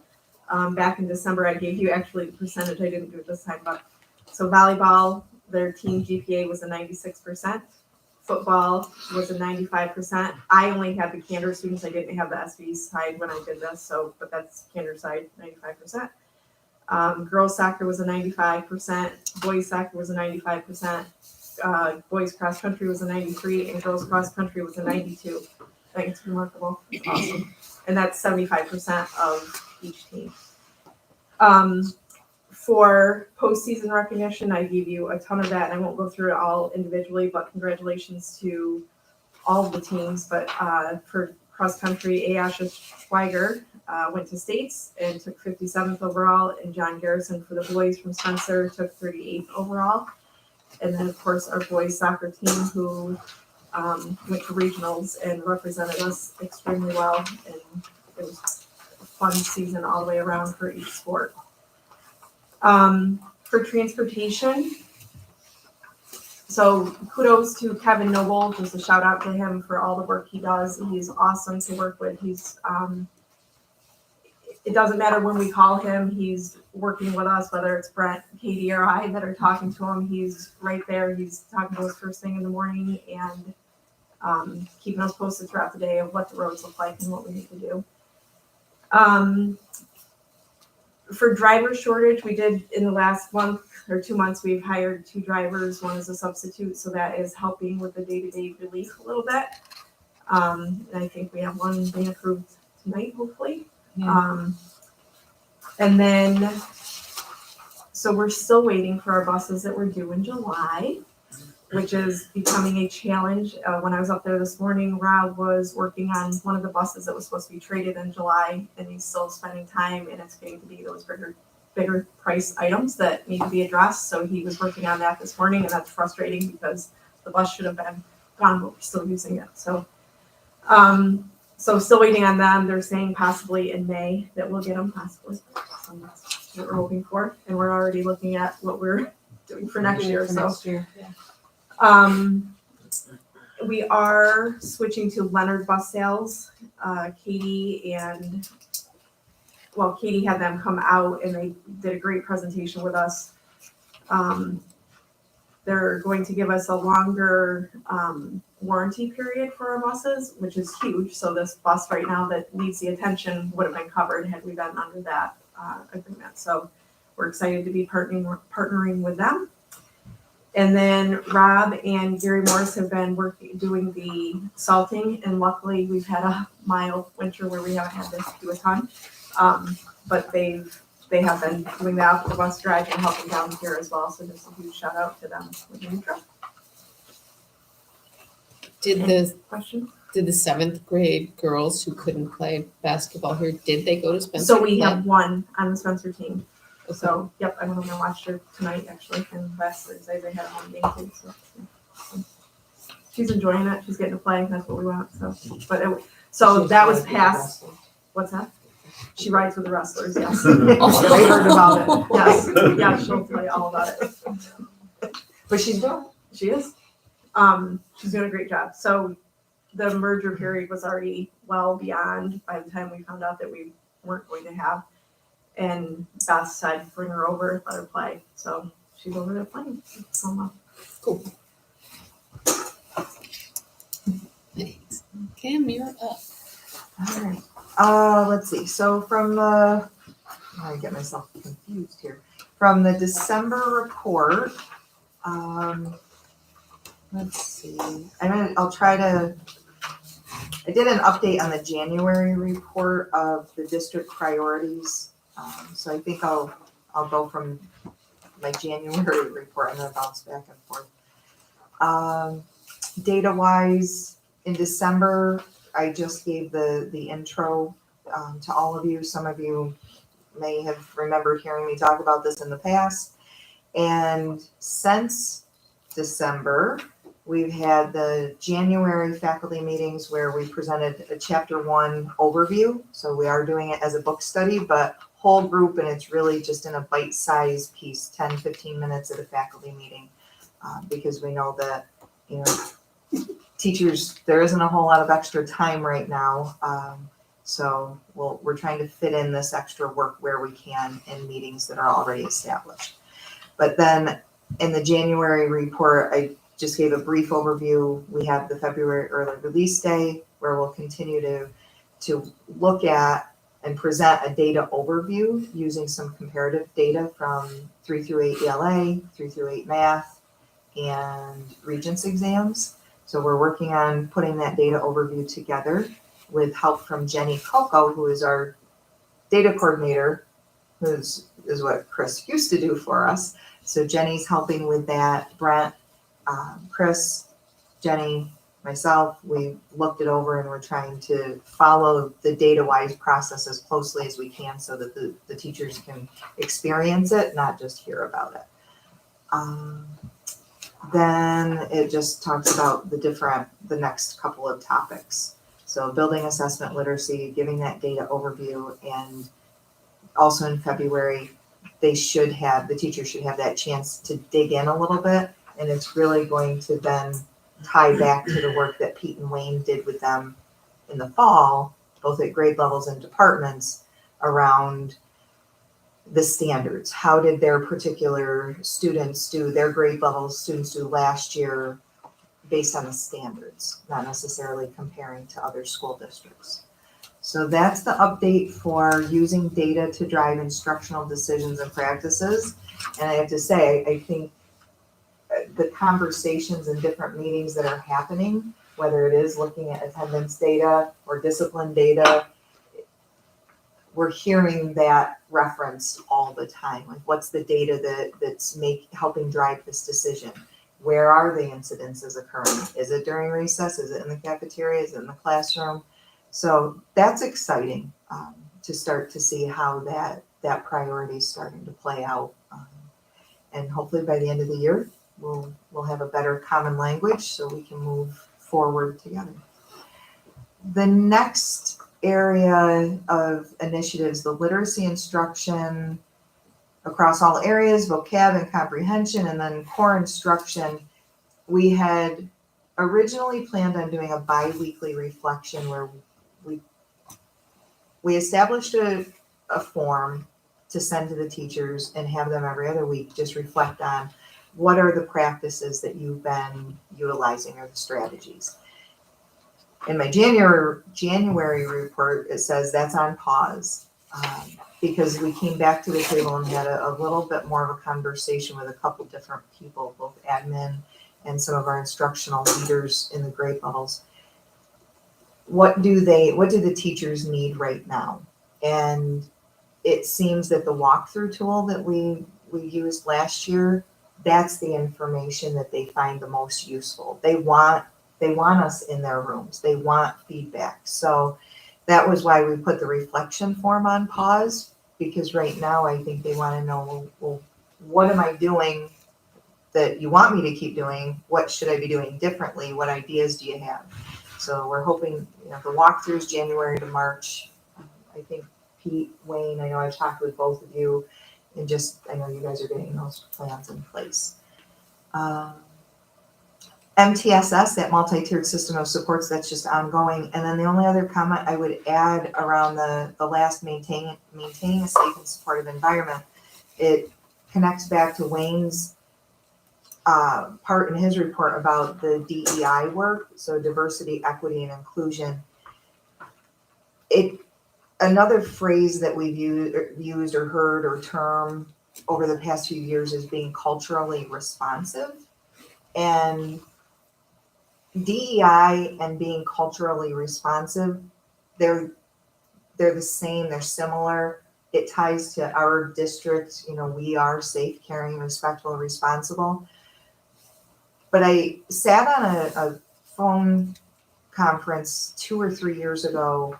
Back in December, I gave you actually the percentage. I didn't do it this time, but so volleyball, their team GPA was a 96%. Football was a 95%. I only had the Candor students. I didn't have the SV side when I did this, so but that's Candor side, 95%. Girls soccer was a 95%. Boys soccer was a 95%. Boys cross country was a 93%, and girls cross country was a 92%. I think it's remarkable. It's awesome, and that's 75% of each team. For postseason recognition, I gave you a ton of that, and I won't go through it all individually, but congratulations to all of the teams. But for cross country, Ayasha Schweiger went to states and took 57th overall, and John Garrison for the boys from Spencer took 38th overall. And then, of course, our boys soccer team who went to regionals and represented us extremely well, and it was a fun season all the way around for each sport. For transportation, so kudos to Kevin Noble, just a shout out to him for all the work he does. He's awesome to work with. He's, it doesn't matter when we call him, he's working with us, whether it's Brent, Katie, or I that are talking to him. He's right there. He's talking to us first thing in the morning and keeping us posted throughout the day of what the roads look like and what we need to do. For driver shortage, we did in the last month or 2 months, we've hired 2 drivers. One is a substitute, so that is helping with the day-to-day relief a little bit. And I think we have one being approved tonight, hopefully. And then, so we're still waiting for our buses that were due in July, which is becoming a challenge. When I was up there this morning, Rob was working on one of the buses that was supposed to be traded in July, and he's still spending time, and it's getting to be those bigger price items that need to be addressed. So he was working on that this morning, and that's frustrating because the bus should have been gone, but we're still using it. So, so still waiting on them. They're saying possibly in May that we'll get them, possibly. So that's what we're hoping for, and we're already looking at what we're doing for next year. We are switching to Leonard bus sales. Katie had them come out and they did a great presentation with us. They're going to give us a longer warranty period for our buses, which is huge. So this bus right now that needs the attention would have been covered had we been under that agreement. So we're excited to be partnering with them. And then Rob and Gary Morris have been doing the salting, and luckily we've had a mild winter where we haven't had to do a ton. But they've they have been doing that for the bus drive and helping down here as well. So just a huge shout out to them with the new truck. Did the Question? did the 7th grade girls who couldn't play basketball here, did they go to Spencer? So we to play? have one on the Spencer team. So, yep, I went over and watched her tonight actually, and last Thursday they had a home game too, so. Yeah. She's enjoying it, she's getting to play, that's what we want, so, but so that was past, what's that? She rides with the wrestlers, yes. I heard about it, yes, yeah, she'll tell you all about it. But she's doing. She is. She's doing a great job. So the merger period was already well beyond by the time we found out that we weren't going to have. And Beth said, bring her over, let her play. So she's over there playing. It's going well. Cool. Thanks. Cam, you're up. All right. Let's see. So from I get myself confused here. From the December report, let's see. I'll try to. I did an update on the January report of the district priorities. So I think I'll go from my January report and then bounce back and forth. Data wise, in December, I just gave the intro to all of you. Some of you may have remembered hearing me talk about this in the past. And since December, we've had the January faculty meetings where we presented a chapter 1 overview. So we are doing it as a book study, but whole group, and it's really just in a bite-sized piece, 10, 15 minutes at a faculty meeting, because we know that, teachers, there isn't a whole lot of extra time right now. So we're trying to fit in this extra work where we can in meetings that are already established. But then in the January report, I just gave a brief overview. We have the February early release day where we'll continue to look at and present a data overview using some comparative data from 3 through 8 ELA, 3 through 8 math, and Regents exams. So we're working on putting that data overview together with help from Jenny Coco, who is our data coordinator, is what Chris used to do for us. So Jenny's helping with that. Brent, Chris, Jenny, myself, we looked it over and we're trying to follow the data-wise process as closely as we can so that the teachers can experience it, not just hear about it. Then it just talks about the next couple of topics. So building assessment literacy, giving that data overview, and also in February, the teachers should have that chance to dig in a little bit, and it's really going to then tie back to the work that Pete and Wayne did with them in the fall, both at grade levels and departments, around the standards. How did their particular students do, their grade level students do last year based on the standards, not necessarily comparing to other school districts. So that's the update for using data to drive instructional decisions and practices. And I have to say, I think the conversations and different meetings that are happening, whether it is looking at attendance data or discipline data, we're hearing that referenced all the time. Like, what's the data that's helping drive this decision? Where are the incidences occurring? Is it during recess? Is it in the cafeteria? Is it in the classroom? So that's exciting to start to see how that priority is starting to play out. And hopefully by the end of the year, we'll have a better common language so we can move forward together. The next area of initiatives, the literacy instruction across all areas, vocab and comprehension, and then core instruction. We had originally planned on doing a bi-weekly reflection where we established a form to send to the teachers and have them every other week just reflect on what are the practices that you've been utilizing or the strategies. In my January report, it says that's on pause because we came back to the table and had a little bit more of a conversation with a couple different people, both admin and some of our instructional leaders in the grade levels. What do the teachers need right now? And it seems that the walkthrough tool that we used last year, that's the information that they find the most useful. They want us in their rooms. They want feedback. So that was why we put the reflection form on pause, because right now I think they want to know, well, what am I doing that you want me to keep doing? What should I be doing differently? What ideas do you have? So we're hoping, the walkthroughs January to March. I think Pete, Wayne, I know I've talked with both of you, and I know you guys are getting those plans in place. MTSS, that multi-tiered system of supports, that's just ongoing. And then the only other comment I would add around the last maintaining a safe and supportive environment, it connects back to Wayne's part in his report about the DEI work, so diversity, equity, and inclusion. Another phrase that we've used or heard or term over the past few years is being culturally responsive. And DEI and being culturally responsive, they're the same, they're similar. It ties to our district, we are safe, caring, respectful, responsible. But I sat on a phone conference 2 or 3 years ago,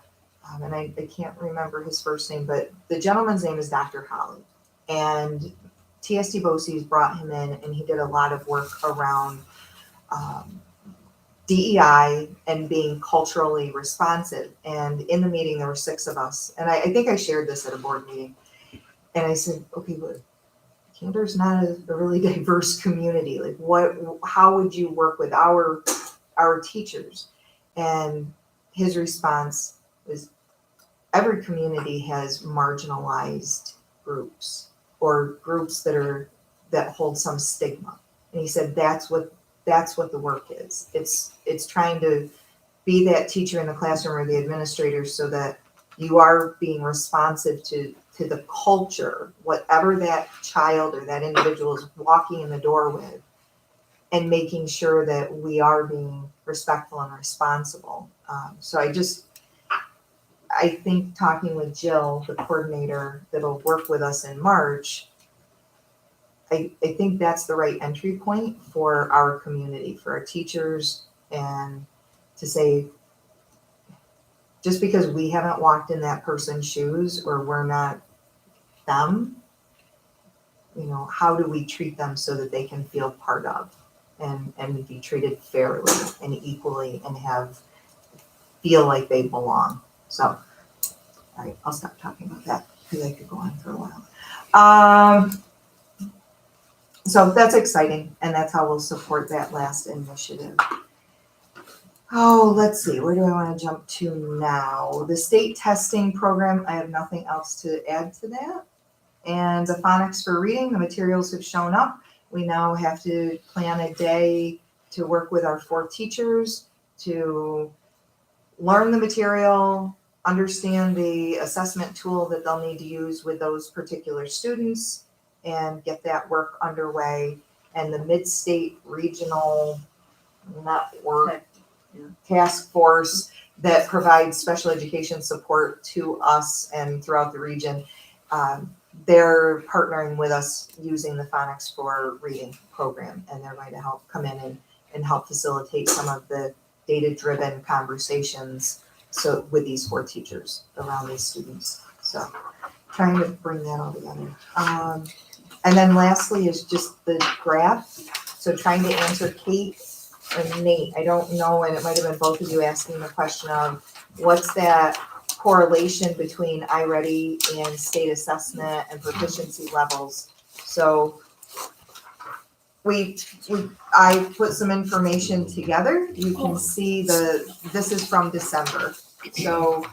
and I can't remember his first name, but the gentleman's name is Dr. Holly. And TSD BOCES brought him in, and he did a lot of work around DEI and being culturally responsive. And in the meeting, there were 6 of us. And I think I shared this at a board meeting. And I said, okay, but Cantor's not a really diverse community. Like, how would you work with our teachers? And his response was, every community has marginalized groups or groups that hold some stigma. And he said that's what the work is. It's trying to be that teacher in the classroom or the administrator so that you are being responsive to the culture, whatever that child or that individual is walking in the door with, and making sure that we are being respectful and responsible. So I think talking with Jill, the coordinator that'll work with us in March, I think that's the right entry point for our community, for our teachers, and to say, just because we haven't walked in that person's shoes or we're not them, how do we treat them so that they can feel part of and be treated fairly and equally and feel like they belong. So, all right, I'll stop talking about that because I could go on for a while. So that's exciting, and that's how we'll support that last initiative. Oh, let's see, where do I want to jump to now? The state testing program, I have nothing else to add to that. And the phonics for reading, the materials have shown up. We now have to plan a day to work with our 4 teachers to learn the material, understand the assessment tool that they'll need to use with those particular students, and get that work underway. And the Mid-State Regional Network Task Force that provides special education support to us and throughout the region, they're partnering with us using the Phonics for Reading program, and they're going to help come in and help facilitate some of the data-driven conversations with these 4 teachers around these students. So trying to bring that all together. And then lastly is just the graph. So trying to answer Kate and Nate, I don't know, and it might have been both of you asking the question of what's that correlation between iReady and state assessment and proficiency levels. So I put some information together. You can see this is from December. So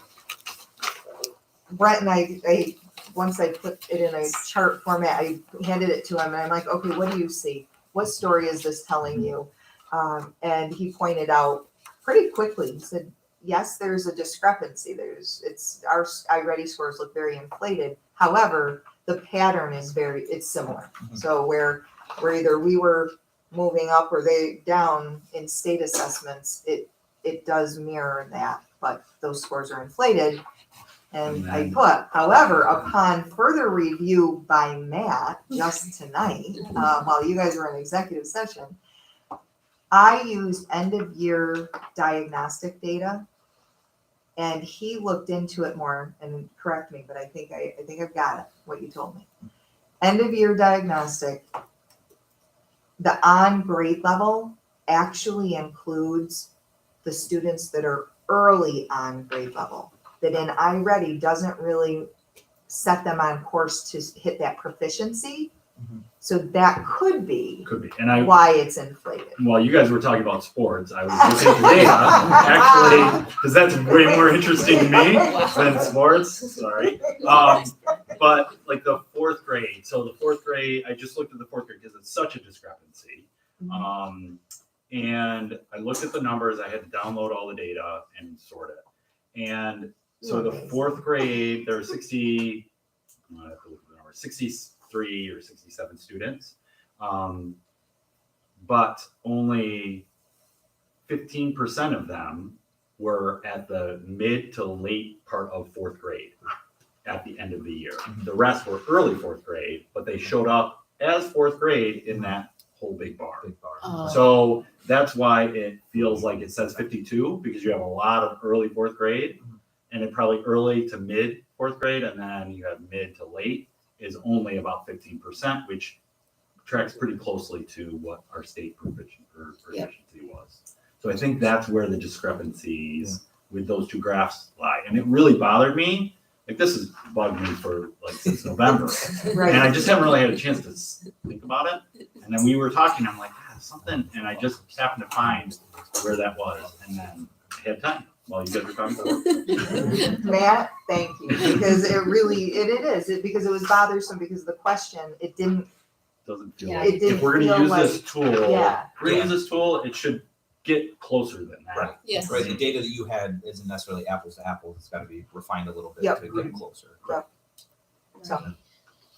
Brett and I once I put it in a chart format, I handed it to him and I'm like, okay, what do you see? What story is this telling you? And he pointed out pretty quickly, he said, yes, there's a discrepancy. Our iReady scores look very inflated. However, the pattern is it's similar. So where either we were moving up or they down in state assessments, it does mirror that, but those scores are inflated. And I put, however, upon further review by Matt just tonight, while you guys were in executive session, I used end of year diagnostic data. And he looked into it more, and correct me, but I think I've got it, what you told me. End of year diagnostic, the on grade level actually includes the students that are early on grade level. That in iReady doesn't really set them on course to hit that proficiency. Mhm. So that could be Could be. And I, why it's inflated. while you guys were talking about sports, I was looking at the data, actually, because that's way more interesting to me than sports. Sorry. But like the fourth grade. So the fourth grade, I just looked at the fourth grade because it's such a discrepancy. And I looked at the numbers. I had to download all the data and sort it. And so the fourth grade, there were 60, I have to look at the number, 63 or 67 students. But only 15% of them were at the mid to late part of fourth grade at the end of the year. The rest were early fourth grade, but they showed up as fourth grade in that whole big bar. Oh. So that's why it feels like it says 52, because you have a lot of early fourth grade, and it probably early to mid fourth grade, and then you have mid to late is only about 15%, which tracks pretty closely to what our state proficiency was. So I think that's where the discrepancies with those two graphs lie. And it really bothered me. Like, this has bugged me for like since November. Right. And I just haven't really had a chance to think about it. And then we were talking, I'm like, something, and I just happened to find where that was. And then I had time while you guys were talking. Matt, thank you, because it is, because it was bothersome, because the question, it didn't. Doesn't feel Yeah. like, It didn't if we're gonna feel use like- this tool, Yeah. if we're gonna use this tool, it should get closer than that. Right. Yes. Right, the data that you had isn't necessarily apples to apples, it's gotta be refined a little bit Yep. to get closer. So,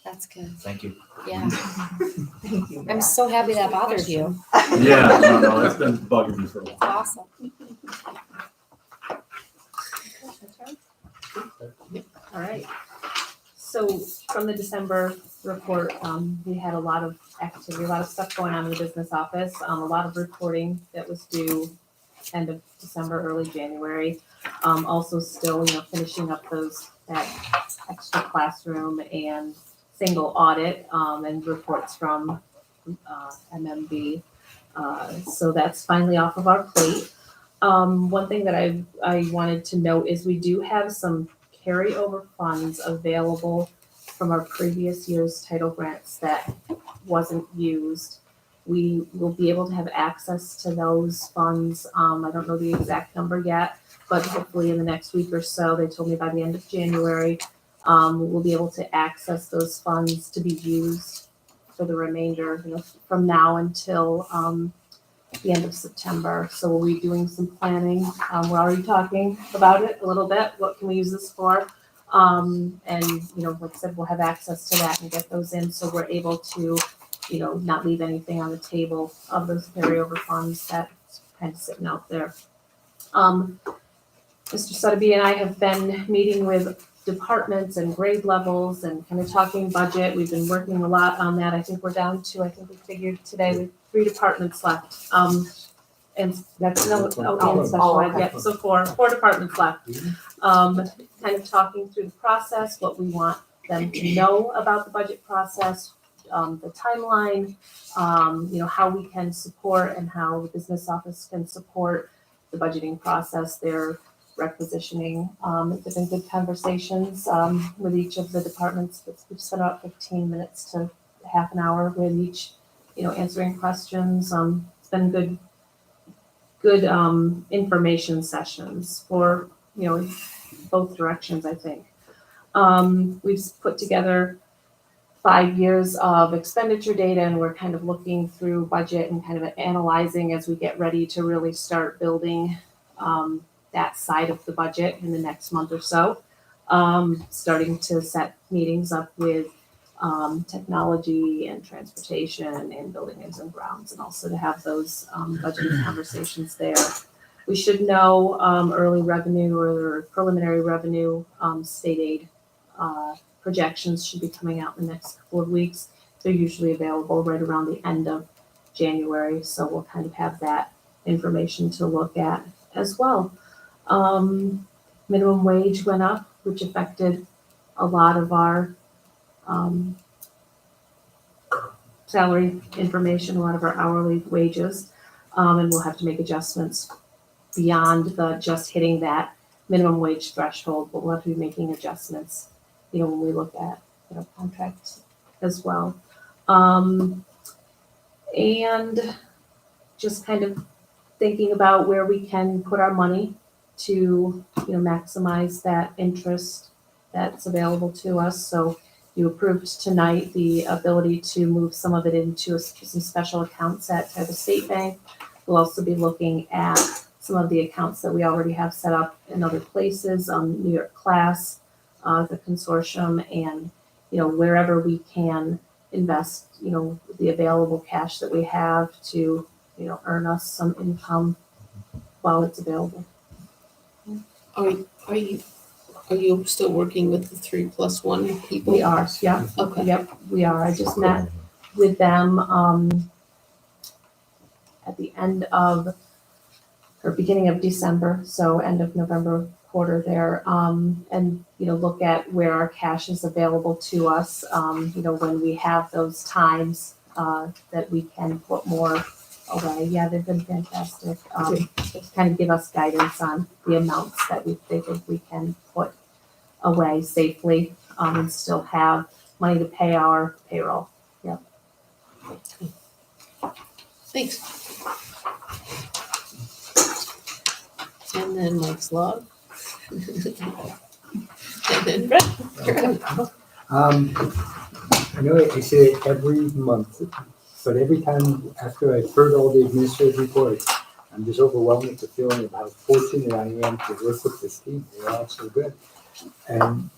That's good. Thank you. Yeah. thank you, I'm Matt. so happy that bothered you. Yeah, no, that's been bugging me for a while. Awesome. All right. So from the December report, we had a lot of activity, a lot of stuff going on in the business office, a lot of reporting that was due end of December, early January. Also still, finishing up that extra classroom and single audit, and reports from MMB. So that's finally off of our plate. One thing that I wanted to note is we do have some carryover funds available from our previous year's title grants that wasn't used. We will be able to have access to those funds. I don't know the exact number yet, but hopefully in the next week or so, they told me by the end of January, we'll be able to access those funds to be used for the remainder, from now until the end of September. So we'll be doing some planning. We're already talking about it a little bit. What can we use this for? And, like I said, we'll have access to that and get those in. So we're able to, not leave anything on the table of those carryover funds that's kind of sitting out there. Mr. Sotheby and I have been meeting with departments and grade levels and kind of talking budget. We've been working a lot on that. I think we're down to, we figured today with 3 departments left. And that's and special ed, yep, so four departments left. Kind of talking through the process, what we want them to know about the budget process, the timeline, how we can support and how the business office can support the budgeting process. They're requisitioning. It's been good conversations with each of the departments. We've spent about 15 minutes to half an hour with each, answering questions. It's been good information sessions for, both directions, I think. We've put together 5 years of expenditure data, and we're kind of looking through budget and kind of analyzing as we get ready to really start building that side of the budget in the next month or so. Starting to set meetings up with technology and transportation and buildings and grounds, and also to have those budgeting conversations there. We should know early revenue or preliminary revenue, state aid projections should be coming out in the next couple of weeks. They're usually available right around the end of January, so we'll kind of have that information to look at as well. Minimum wage went up, which affected a lot of our salary information, a lot of our hourly wages, and we'll have to make adjustments beyond the just hitting that minimum wage threshold, but we'll have to be making adjustments, when we look at, contracts as well. And just kind of thinking about where we can put our money to, maximize that interest that's available to us. So you approved tonight the ability to move some of it into some special accounts at the state bank. We'll also be looking at some of the accounts that we already have set up in other places, New York Class, the consortium, and, wherever we can invest, the available cash that we have to, earn us some income while it's available. Are you still working with the 3+1 people? We are, yeah. Okay. Yep, we are. I just met with them at the end of, or beginning of December, so end of November quarter there, and, look at where our cash is available to us, when we have those times that we can put more away. Yeah, they've been fantastic. Kind of give us guidance on the amounts that we think we can put away safely, and still have money to pay our payroll. Yep. Thanks. And then Mike's log. And then Brett. I know I say it every month, but every time after I've heard all the administrative reports, I'm just overwhelmed with the feeling of how fortunate I am to work with this team. They're all so good. And,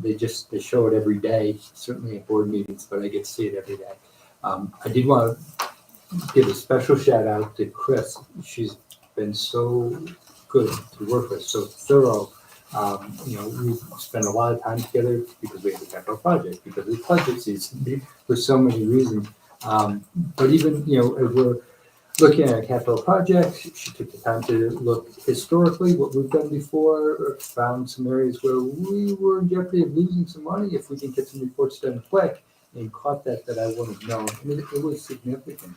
they show it every day, certainly at board meetings, but I get to see it every day. I did want to give a special shout out to Chris. She's been so good to work with, so thorough. We spend a lot of time together because we have a capital project, because it's budget season, for so many reasons. But even, as we're looking at a capital project, she took the time to look historically what we've done before, found some areas where we were in jeopardy of losing some money if we didn't get some reports done quick, and caught that I wouldn't have known. And it was significant.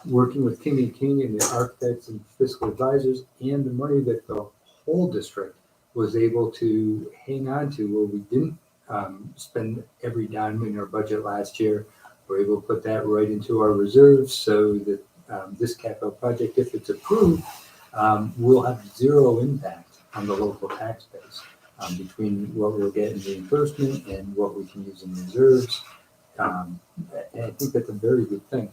Working with King & King and the architects and fiscal advisors, and the money that the whole district was able to hang on to, where we didn't spend every dime in our budget last year. We're able to put that right into our reserves, so that this capital project, if it's approved, will have zero impact on the local tax base, between what we'll get in reimbursement and what we can use in reserves. And I think that's a very good thing.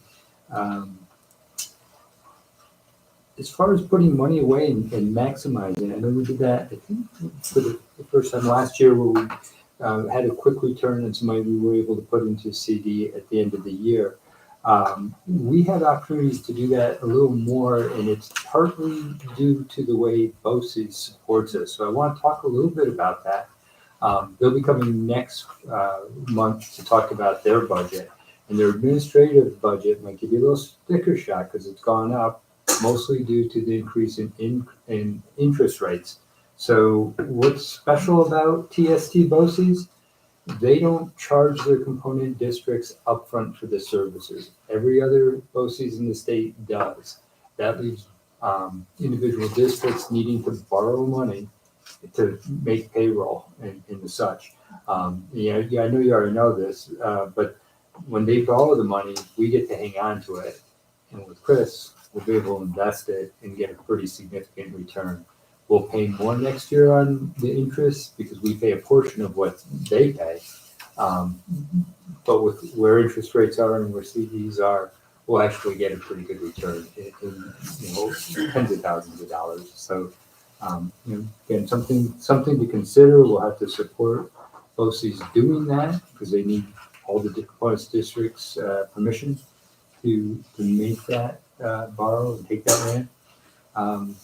As far as putting money away and maximizing, I know we did that, I think, for the first time last year, where we had a quick return and some money we were able to put into CD at the end of the year. We have opportunities to do that a little more, and it's partly due to the way BOE supports us. So I want to talk a little bit about that. They'll be coming next month to talk about their budget, and their administrative budget might give you a little sticker shock because it's gone up, mostly due to the increase in interest rates. So what's special about TST BOCES? They don't charge their component districts upfront for the services. Every other BOCES in the state does. That leaves individual districts needing to borrow money to make payroll and the such. I know you already know this, but when they borrow the money, we get to hang on to it. And with Chris, we'll be able to invest it and get a pretty significant return. We'll pay more next year on the interest because we pay a portion of what they pay. But with where interest rates are and where CDs are, we'll actually get a pretty good return in tens of thousands of dollars. So, again, something to consider. We'll have to support BOCES doing that because they need all the components districts' permission to make that borrow and take that land. Another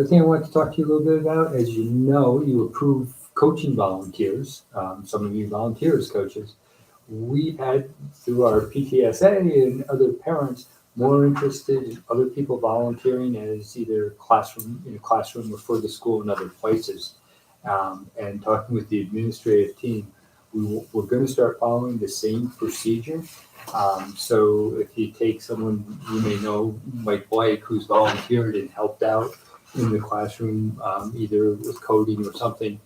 thing I wanted to talk to you a little bit about, as you know, you approve coaching volunteers. Some of you volunteer as coaches. We've had, through our PTSA and other parents, more interested in other people volunteering as either in a classroom or for the school in other places. And talking with the administrative team, we're going to start following the same procedure. So if you take someone you may know, like Blake, who's volunteered and helped out in the classroom, either with coding or something,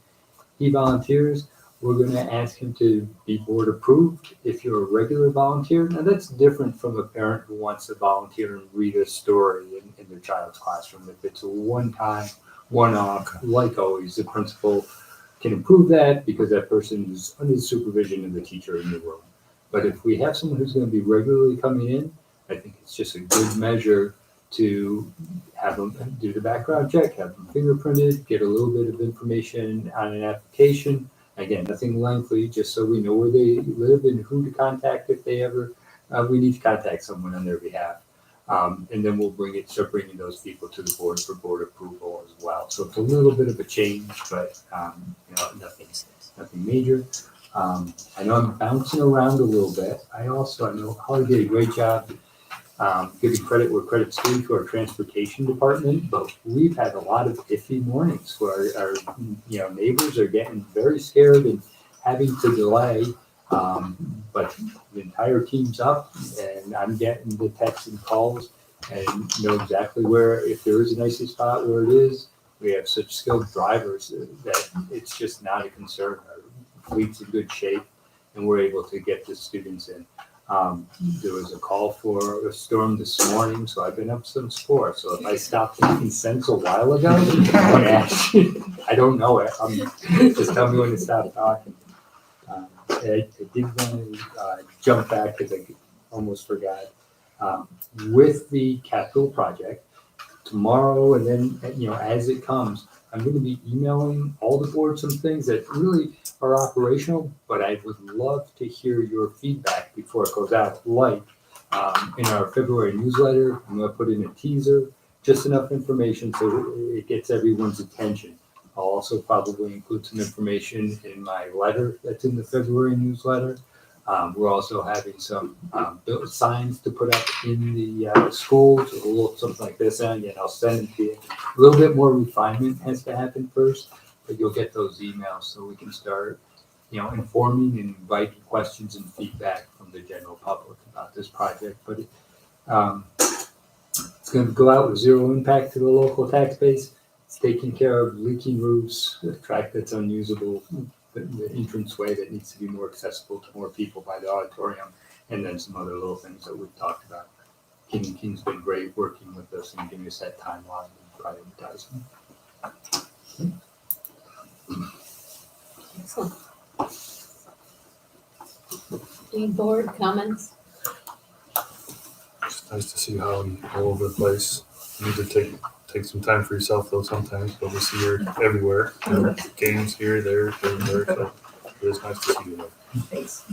he volunteers, we're going to ask him to be board approved if you're a regular volunteer. Now that's different from a parent who wants to volunteer and read a story in their child's classroom. If it's a one-time, one-off, like always, the principal can approve that because that person is under the supervision of the teacher in the room. But if we have someone who's going to be regularly coming in, I think it's just a good measure to have them do the background check, have them fingerprinted, get a little bit of information on an application. Again, nothing lengthy, just so we know where they live and who to contact if they ever, we need to contact someone on their behalf. And then we'll start bringing those people to the board for board approval as well. So it's a little bit of a change, but nothing major. I know I'm bouncing around a little bit. I know Holly did a great job giving credit where credit's due to our transportation department, but we've had a lot of iffy mornings where our neighbors are getting very scared and having to delay. But the entire team's up, and I'm getting the texts and calls and know exactly where, if there is an icy spot, where it is. We have such skilled drivers that it's just not a concern. Our fleet's in good shape, and we're able to get the students in. There was a call for a storm this morning, so I've been up some scores. So if I stopped making sense a while ago, I don't know it. Just tell me when to stop talking. I did want to jump back because I almost forgot. With the capital project, tomorrow and then, as it comes, I'm going to be emailing all the board some things that really are operational, but I would love to hear your feedback before it goes out. Like in our February newsletter, I'm going to put in a teaser, just enough information so it gets everyone's attention. I'll also probably include some information in my letter that's in the February newsletter. We're also having some signs to put up in the schools, a little something like this, and again, I'll send it to you. A little bit more refinement has to happen first, but you'll get those emails so we can start, informing and inviting questions and feedback from the general public about this project. But it's going to go out with zero impact to the local tax base. It's taking care of leaking roofs, a track that's unusable, the entranceway that needs to be more accessible to more people by the auditorium, and then some other little things that we've talked about. King's been great working with us and giving us that timeline and prioritizing. Excellent. Any board comments? It's nice to see Holly all over the place. You need to take some time for yourself though sometimes, but we see her everywhere. Games here, there, everywhere. So it is nice to see you there. Thanks.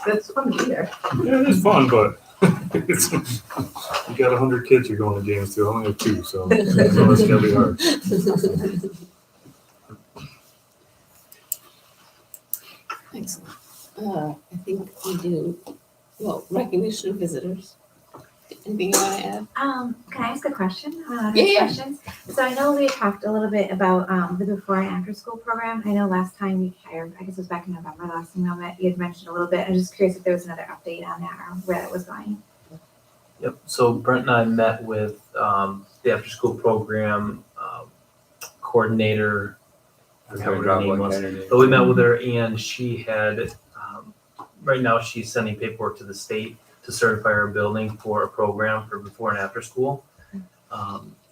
It's fun to be there. Yeah, it is fun, but it's, you got 100 kids you're going to games to. I only have 2, so that's gotta be hard. Excellent. I think we do, recognition of visitors. Anything you want to add? Can I ask a question? Yeah. Questions. So I know we talked a little bit about the before and after school program. I know last time we hired, I guess it was back in November, last time we met, you had mentioned a little bit. I'm just curious if there was another update on that or where that was going. Yep, so Brent and I met with the after school program coordinator. I forgot what her name was. But we met with her and she had, right now she's sending paperwork to the state to certify our building for a program for before and after school.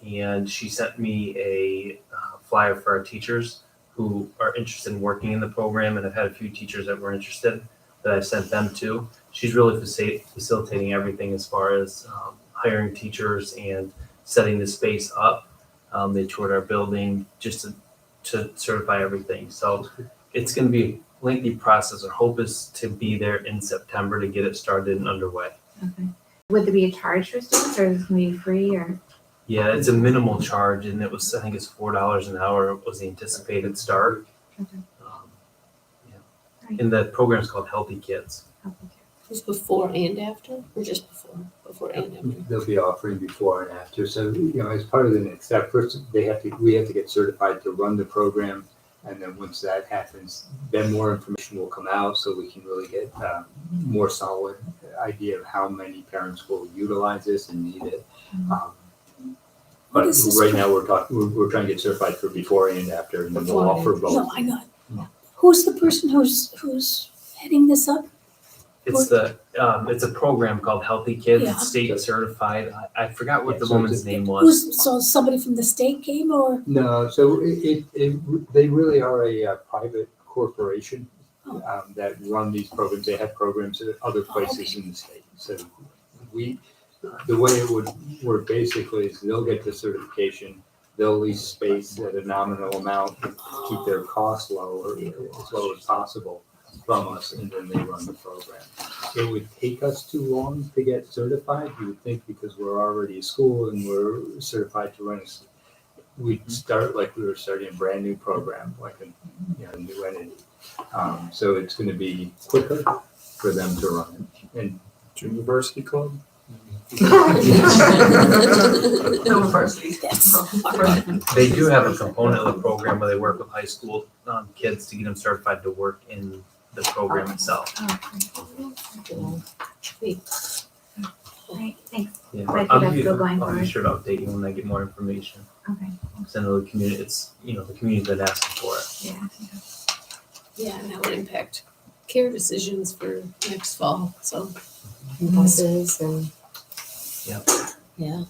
And she sent me a flyer for our teachers who are interested in working in the program, and I've had a few teachers that were interested that I sent them to. She's really facilitating everything as far as hiring teachers and setting the space up. They toured our building just to certify everything. So it's going to be a lengthy process. Our hope is to be there in September to get it started and underway. Okay. would there be a charge for students, or is it gonna be free, or? Yeah, it's a minimal charge, and it was, I think it's $4 an hour was the anticipated start. Okay. Yeah. And the program's called Healthy Kids. Was before and after, or just before? Before and after. They'll be offering before and after. So, as part of the next step, first, we have to get certified to run the program. And then once that happens, then more information will come out so we can really get more solid idea of how many parents will utilize this and need it. But What is this right now, we're trying to get certified for before and after, and then we'll Before offer and- both. No, I got it. Who's the person who's heading this up? It's it's a program called Healthy Kids. Yeah. It's state certified. I forgot what Yeah, the so woman's it's- name was. So somebody from the state came, or? No, so they really are a private corporation Oh. that run these programs. They have programs at other places in the state. So the way it would work basically is they'll get the certification, they'll lease space at a nominal amount to keep their costs low or as low as possible from us, and then they run the program. It would take us too long to get certified, you would think, because we're already a school and we're certified to run we'd start like we were starting a brand new program, like a new entity. So it's gonna be quicker for them to run it. And Junior Varsity Club? They do have a component of the program where they work with high school kids to get them certified to work in the program itself. Right, thanks. Yeah, But I'll that's be, still going I'll be forward. sure to update you when I get more information. Okay, Because I know the community, it's, the community's been asking for it. yeah. Yeah, and that would impact care decisions for next fall, so. Buses and. Yep. Yeah.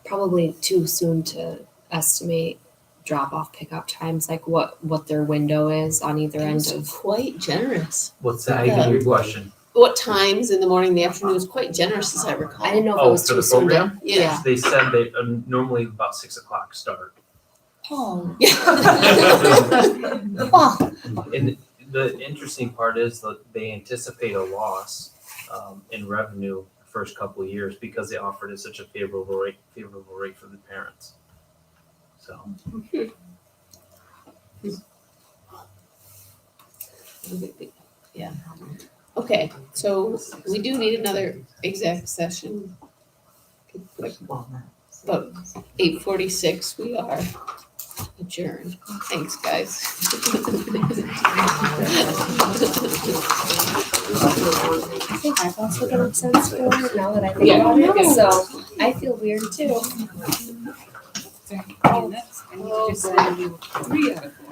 Probably too soon to estimate drop-off pickup times, like what their window is on either It end was of. quite generous. What's that? I didn't hear your question. What times in the morning, the afternoon was quite generous, as I recall. I didn't know if it Oh, was for too the soon to. program? Yeah. They said they normally about 6 o'clock start. Oh. And the interesting part is that they anticipate a loss in revenue the first couple of years because they offered it such a favorable rate for the parents. So Yeah. Okay, so we do need another exec session. But 8:46, we are adjourned. Thanks, guys. I think I've also been obsessed for it now that I think Yeah. about it, so I feel weird too. Oh, 3 out of 4.